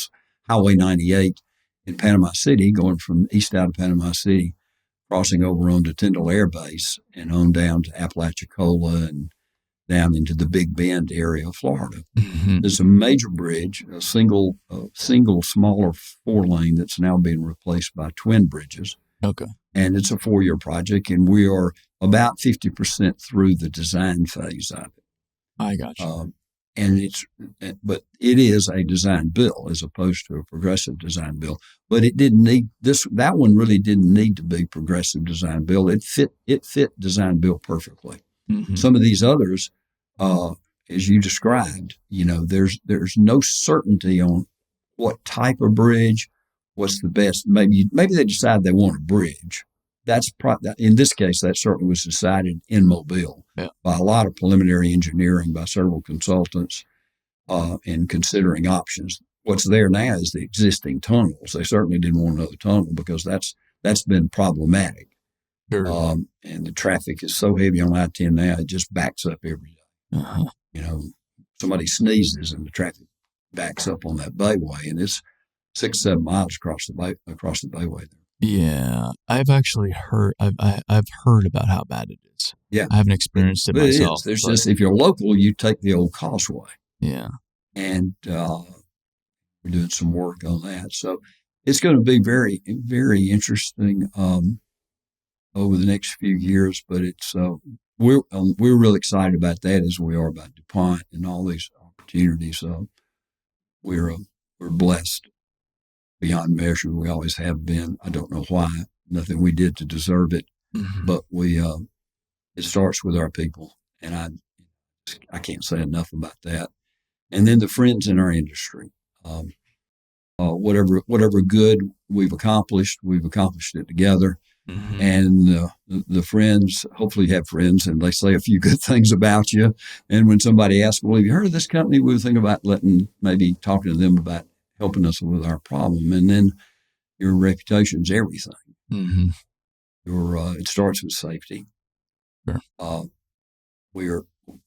Highway 98 in Panama City, going from east out of Panama City, crossing over onto Tyndall Air Base and on down to Apalachicola and down into the Big Bend area of Florida. Mm-hmm. There's a major bridge, a single smaller 4-lane that's now being replaced by twin bridges. Okay. And it's a 4-year project, and we are about 50% through the design phase of it. I got you. But it is a design bill as opposed to a progressive design bill. But it didn't need that one really didn't need to be progressive design bill. It fit design bill perfectly. Mm-hmm. Some of these others, as you described, there's no certainty on what type of bridge, what's the best. Maybe they decide they want a bridge. In this case, that certainly was decided in Mobile by a lot of preliminary engineering by several consultants in considering options. What's there now is the existing tunnels. They certainly didn't want another tunnel because that's been problematic. Sure. And the traffic is so heavy on I-10 now, it just backs up every day. Uh-huh. Somebody sneezes and the traffic backs up on that bayway, and it's 6-7 miles across the bayway there. Yeah, I've actually heard. I've heard about how bad it is. Yeah, I haven't experienced it myself. There's just, if you're local, you take the old causeway. Yeah, and we're doing some work on that. So it's going to be very, very interesting over the next few years. But it's we're really excited about that as we are about DuPont and all these opportunities. We're blessed beyond measure. We always have been. I don't know why. Nothing we did to deserve it, but it starts with our people, and I can't say enough about that. And then the friends in our industry. Whatever good we've accomplished it together. Mm-hmm. And the friends, hopefully you have friends and they say a few good things about you. And when somebody asks, well, have you heard of this company? We think about maybe talking to them about helping us with our problem. And then your reputation's everything. Mm-hmm. It starts with safety. Sure.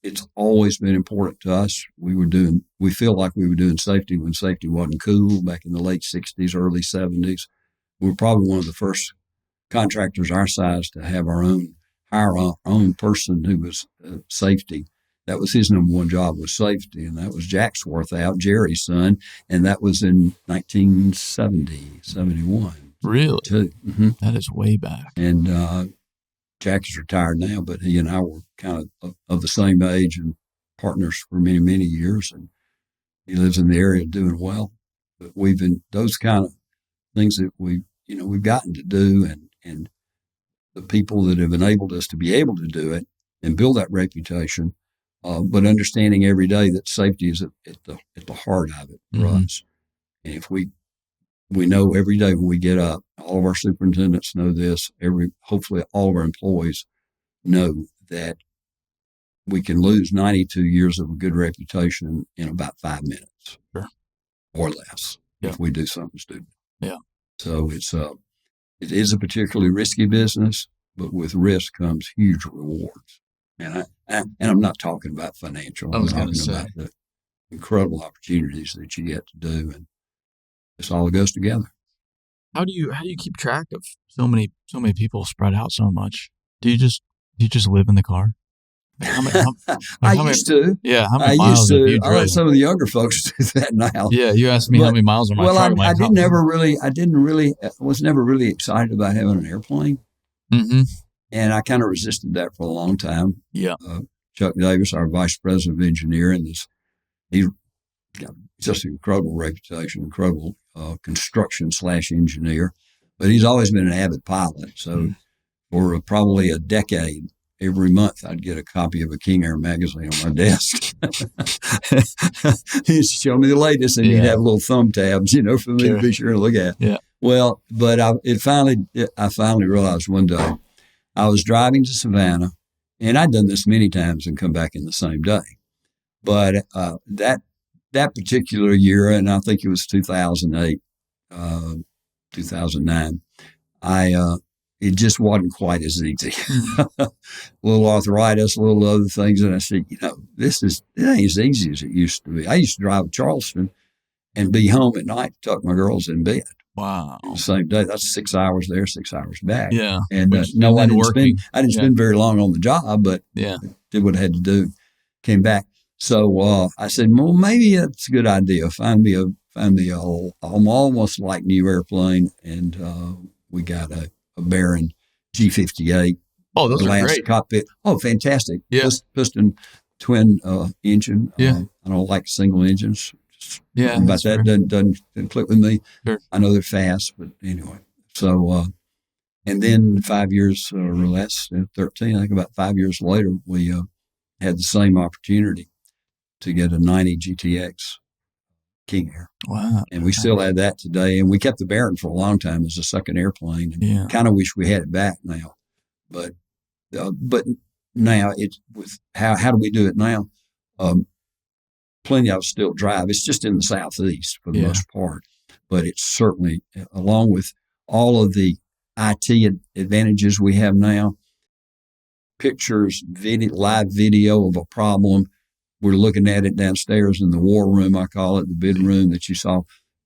It's always been important to us. We feel like we were doing safety when safety wasn't cool back in the late 60s, early 70s. We were probably one of the first contractors our size to hire our own person who was safety. That was his number one job, was safety. And that was Jack Swarthout, Jerry's son. And that was in 1970, 71. Really? Mm-hmm. That is way back. And Jack is retired now, but he and I were kind of the same age and partners for many, many years. And he lives in the area doing well. But we've been those kind of things that we've gotten to do, and the people that have enabled us to be able to do it and build that reputation, but understanding every day that safety is at the heart of it for us. And if we know every day when we get up, all of our superintendents know this, hopefully all of our employees know that we can lose 92 years of a good reputation in about 5 minutes. Sure. Or less if we do something stupid. Yeah. So it is a particularly risky business, but with risk comes huge rewards. And I'm not talking about financial. I'm talking about the incredible opportunities that you get to do, and this all goes together. How do you keep track of so many people spread out so much? Do you just live in the car? I used to. Yeah, how many miles have you driven? Some of the younger folks do that now. Yeah, you asked me how many miles on my truck. I was never really excited about having an airplane. Mm-hmm. And I kind of resisted that for a long time. Yeah. Chuck Davis, our vice president of engineering, he's got just an incredible reputation, incredible construction / engineer, but he's always been an avid pilot. So for probably a decade, every month I'd get a copy of a King Air magazine on my desk. He'd show me the latest, and he'd have little thumb tabs, for me to be sure to look at. Yeah. Well, but I finally realized one day I was driving to Savannah, and I'd done this many times and come back in the same day. But that particular year, and I think it was 2008, 2009, it just wasn't quite as easy. A little arthritis, a little other things. And I said, it ain't as easy as it used to be. I used to drive to Charleston and be home at night, tuck my girls in bed. Wow. The same day. That's 6 hours there, 6 hours back. Yeah. And I didn't spend very long on the job, but did what I had to do, came back. So I said, well, maybe that's a good idea. Find me almost like new airplane. And we got a Baron G58. Oh, those are great. Cockpit. Oh, fantastic. Yeah. Piston twin engine. Yeah. I don't like single engines. Yeah. About that doesn't click with me. Sure. I know they're fast, but anyway. So, and then 5 years or less, 13, I think about 5 years later, we had the same opportunity to get a 90 GTX King Air. Wow. And we still have that today. And we kept the Baron for a long time as a second airplane. And kind of wish we had it back now. But now it's with how do we do it now? Plenty of us still drive. It's just in the Southeast for the most part. But it's certainly, along with all of the IT advantages we have now, pictures, live video of a problem. We're looking at it downstairs in the war room, I call it, the bid room that you saw,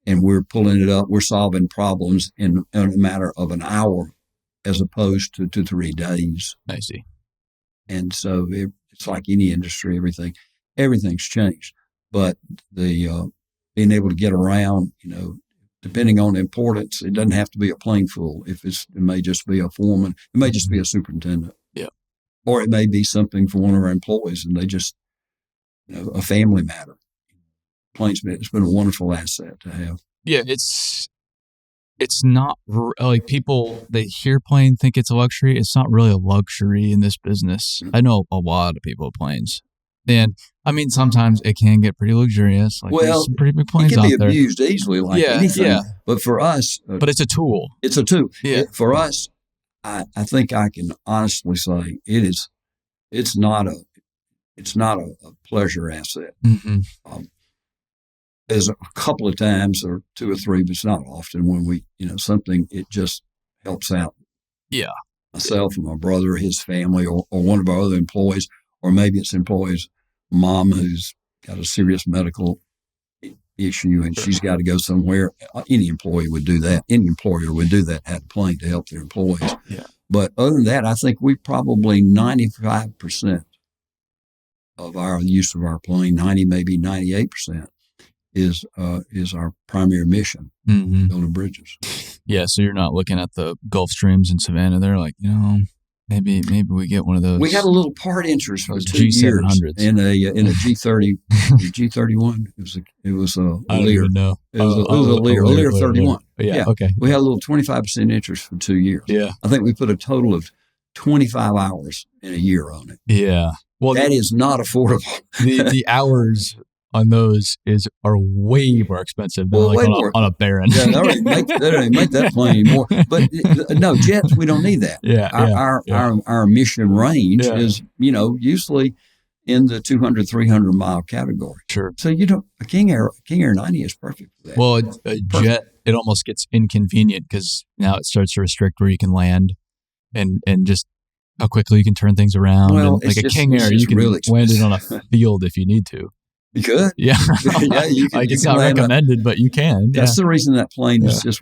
and we're pulling it up. We're solving problems in a matter of an hour as opposed to 2 to 3 days. I see. And so it's like any industry, everything's changed. But the being able to get around, depending on the importance, it doesn't have to be a plane full. It may just be a foreman. It may just be a superintendent. Yeah. Or it may be something for one of our employees, and they just, a family matter. It's been a wonderful asset to have. Yeah, it's not like people, they hear plane, think it's a luxury. It's not really a luxury in this business. I know a lot of people with planes. And I mean, sometimes it can get pretty luxurious. Like there's some pretty big planes out there. It can be abused easily like anything. Yeah. But for us. But it's a tool. It's a tool. Yeah. For us, I think I can honestly say it's not a pleasure asset. Mm-hmm. There's a couple of times or 2 or 3, but it's not often when we, something, it just helps out. Yeah. Myself and my brother, his family, or one of our other employees, or maybe it's employee's mom who's got a serious medical issue and she's got to go somewhere. Any employee would do that. Any employer would do that, had a plane to help their employees. Yeah. But other than that, I think we probably 95% of our use of our plane, 90, maybe 98%, is our primary mission, building bridges. Yeah, so you're not looking at the Gulf Streams in Savannah. They're like, maybe we get one of those. We had a little part interest for 2 years in a G30, G31. It was a Lear. No, it was a Lear 31. Yeah, okay. We had a little 25% interest for 2 years. Yeah, I think we put a total of 25 hours in a year on it. Yeah, well, that is not affordable. the hours on those are way more expensive than on a Baron. Yeah, they don't even make that plane anymore. But no, jets, we don't need that. Yeah, our mission range is, usually in the 200, 300 mile category. Sure. So a King Air 90 is perfect for that. Well, a jet, it almost gets inconvenient because now it starts to restrict where you can land and just how quickly you can turn things around. Well, like a King Air, you can land it on a field if you need to. You could. Yeah. You can. It's not recommended, but you can. That's the reason that plane is just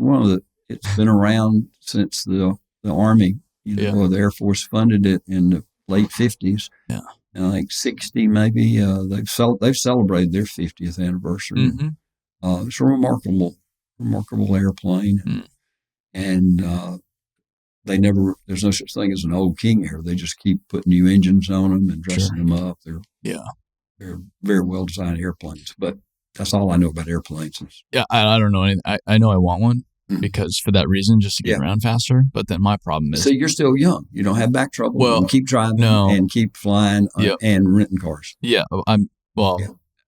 it's been around since the Army, or the Air Force funded it in the late 50s. Yeah. And like 60 maybe, they've celebrated their 50th anniversary. Mm-hmm. It's a remarkable airplane. And there's no such thing as an old King Air. They just keep putting new engines on them and dressing them up. They're very well designed airplanes, but that's all I know about airplanes. Yeah, I don't know anything. I know I want one because for that reason, just to get around faster. But then my problem is, so you're still young. You don't have back trouble. Well, you keep driving and keep flying and renting cars. Yeah,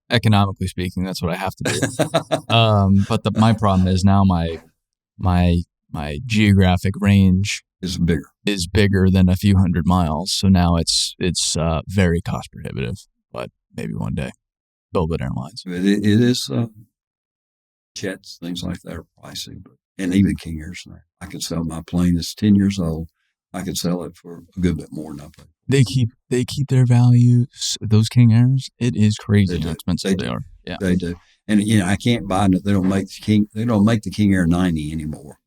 economically speaking, that's what I have to do. But my problem is now my geographic range is bigger than a few hundred miles. So now it's very cost prohibitive. But maybe one day, Build Airlines. It is jets, things like that are pricey, and even King Airs. I could sell my plane that's 10 years old. I could sell it for a good bit more than I paid. They keep their value. Those King Airs, it is crazy how expensive they are. Yeah, they do. And I can't buy it. They don't make the King Air 90 anymore.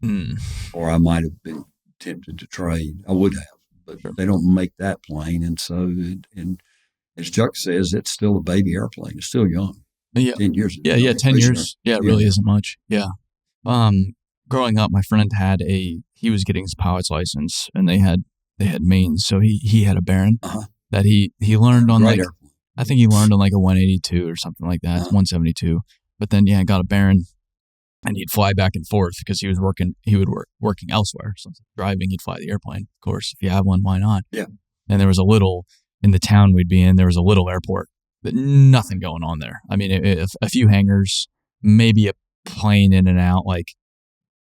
Or I might have been tempted to trade. I would have, but they don't make that plane, and so as Chuck says, it's still a baby airplane. It's still young. Yeah. 10 years. 10 years. Yeah, it really isn't much. Yeah. Growing up, my friend he was getting his pilot's license and they had mains. So he had a Baron that he learned on I think he learned on like a 182 or something like that, 172. But then, got a Baron and he'd fly back and forth because he would working elsewhere. So driving, he'd fly the airplane. Of course, if you have one, why not? Yeah. And there was in the town we'd be in, there was a little airport nothing going on there. I mean, a few hangars, maybe a plane in and out,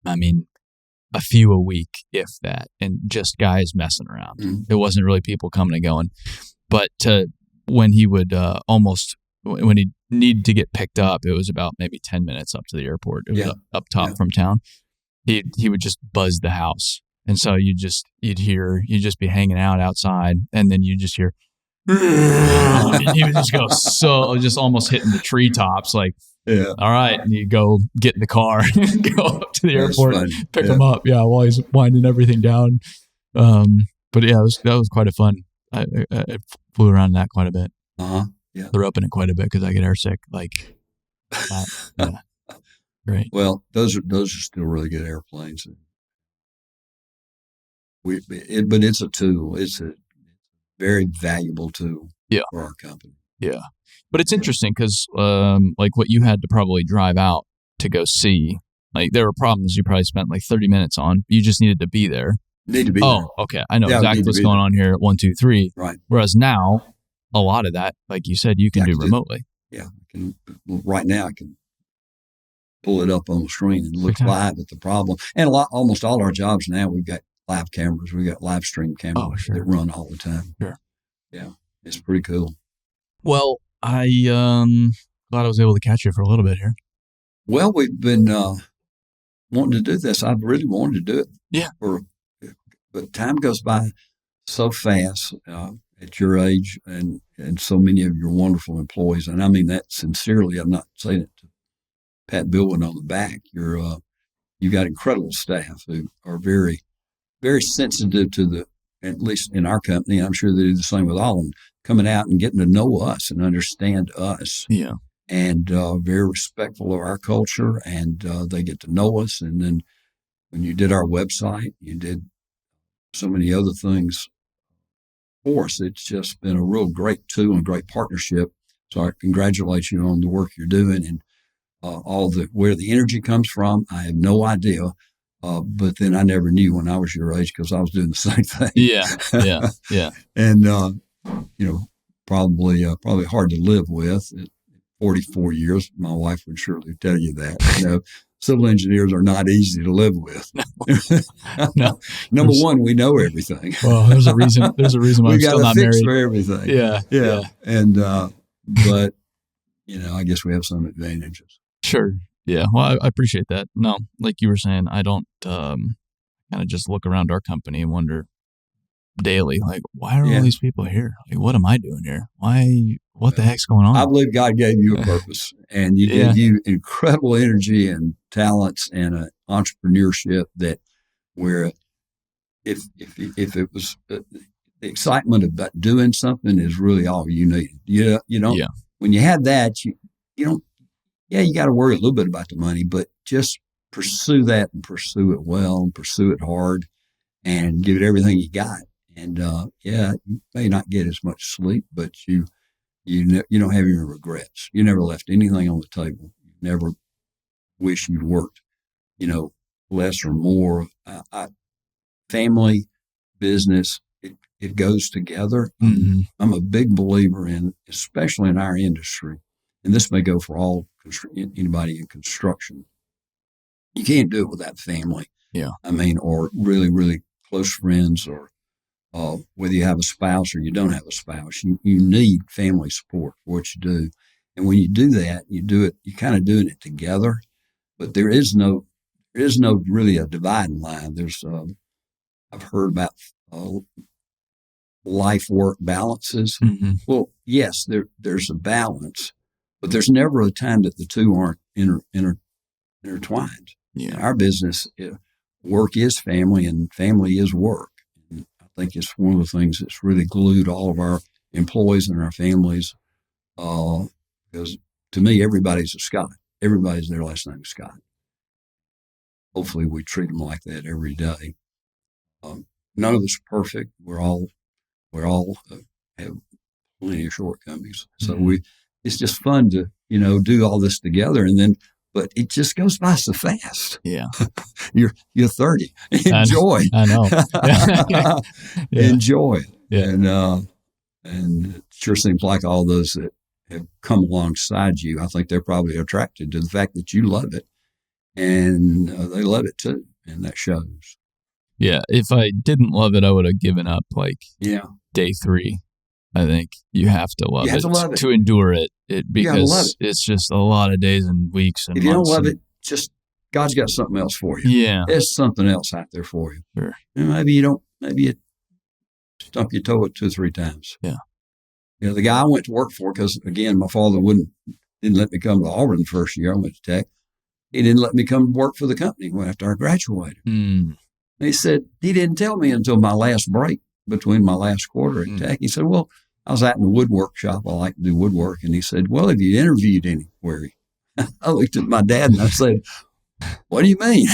a few a week, if that, and just guys messing around. It wasn't really people coming and going. But when he would when he needed to get picked up, it was about maybe 10 minutes up to the airport. It was up top from town. He would just buzz the house. And so you'd just be hanging out outside, and then you just hear, and he would just go just almost hitting the treetops, like, all right, and you go get in the car, go up to the airport, pick him up, while he's winding everything down. But that was quite a fun. I flew around that quite a bit. Threw up in it quite a bit because I get airsick. Like, that. Great. Well, those are still really good airplanes. But it's a tool. It's a very valuable tool for our company. Yeah. But it's interesting because like what you had to probably drive out to go see, like there were problems you probably spent like 30 minutes on. You just needed to be there. Need to be there. Oh, okay. I know exactly what's going on here at 1, 2, 3. Right. Whereas now, a lot of that, like you said, you can do remotely. Right now, I can pull it up on the screen and look live at the problem. And almost all our jobs now, we've got live cameras. We've got live stream cameras that run all the time. Sure. Yeah. It's pretty cool. Well, I glad I was able to catch you for a little bit here. Well, we've been wanting to do this. I've really wanted to do it. Yeah. But time goes by so fast at your age and so many of your wonderful employees. And I mean that sincerely. I'm not saying it to pat Billwin on the back. You've got incredible staff who are very, very sensitive to at least in our company, I'm sure they do the same with all of them, coming out and getting to know us and understand us. Yeah. And very respectful of our culture, and they get to know us. And then when you did our website, you did so many other things for us. It's just been a real great tool and great partnership. So I congratulate you on the work you're doing and where the energy comes from. I have no idea. But then I never knew when I was your age because I was doing the same thing. Yeah. And, probably hard to live with. 44 years, my wife would surely tell you that. Civil engineers are not easy to live with. No. Number one, we know everything. Well, there's a reason why I'm still not married. We got a fix for everything. Yeah. And, but, I guess we have some advantages. Sure. Yeah. Well, I appreciate that. No, like you were saying, I don't kind of just look around our company and wonder daily, like, why are all these people here? Like, what am I doing here? What the heck's going on? I believe God gave you a purpose, and you gave you incredible energy and talents and an entrepreneurship that where if it was the excitement about doing something is really all you need. You don't, when you have that, you don't, you got to worry a little bit about the money, but just pursue that and pursue it well and pursue it hard and give it everything you got. And, you may not get as much sleep, but you don't have any regrets. You never left anything on the table. You never wish you worked, less or more. Family, business, it goes together. Mm-hmm. I'm a big believer in, especially in our industry, and this may go for anybody in construction. You can't do it without family. Yeah. Or really, really close friends, or whether you have a spouse or you don't have a spouse, you need family support for what you do. And when you do that, you're kind of doing it together, but there is no really a dividing line. There's, I've heard about life-work balances. Mm-hmm. Well, yes, there's a balance, but there's never a time that the two aren't intertwined. Yeah. In our business, work is family and family is work. And I think it's one of the things that's really glued all of our employees and our families. Because to me, everybody's a Scott. Everybody's their last name is Scott. Hopefully we treat them like that every day. None of us are perfect. We're all have plenty of shortcomings. So it's just fun to, do all this together, but it just goes by so fast. Yeah. You're 30. Enjoy. I know. Enjoy. Yeah. And it sure seems like all those that have come alongside you, I think they're probably attracted to the fact that you love it, and they love it too, and that shows. Yeah, if I didn't love it, I would have given up day 3. I think you have to love it to endure it because it's just a lot of days and weeks and if you don't love it, just God's got something else for you. Yeah. There's something else out there for you. Sure. And maybe you stump your toe 2 or 3 times. Yeah. The guy I went to work for, because again, my father didn't let me come to Auburn the first year I went to Tech. He didn't let me come work for the company after I graduated. He said, he didn't tell me until my last break between my last quarter at Tech. He said, well, I was out in the woodwork shop. I like to do woodwork. And he said, well, have you interviewed anywhere? I looked at my dad and I said, what do you mean?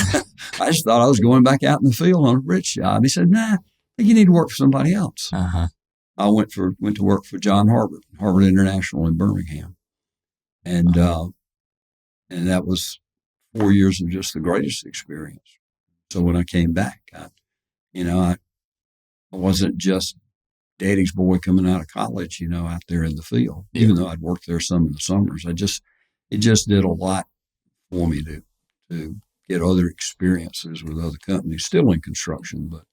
I just thought I was going back out in the field on a bridge job. He said, nah, I think you need to work for somebody else. I went to work for John Harvard International in Birmingham. And that was 4 years of just the greatest experience. So when I came back, I wasn't just daddy's boy coming out of college, out there in the field, even though I'd worked there some in the summers. It just did a lot for me to get other experiences with other companies, still in construction, but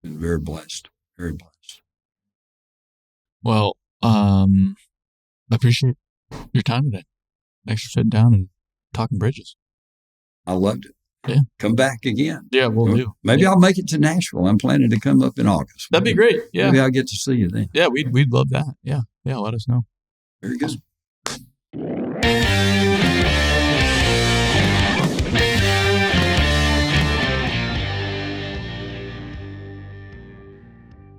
been very blessed, very blessed. Well, I appreciate your time today. Thanks for sitting down and talking bridges. I loved it. Yeah. Come back again. Yeah, we'll do. Maybe I'll make it to Nashville. I'm planning to come up in August. That'd be great. Yeah. Maybe I'll get to see you then. Yeah, we'd love that. Yeah. Yeah, let us know. Very good.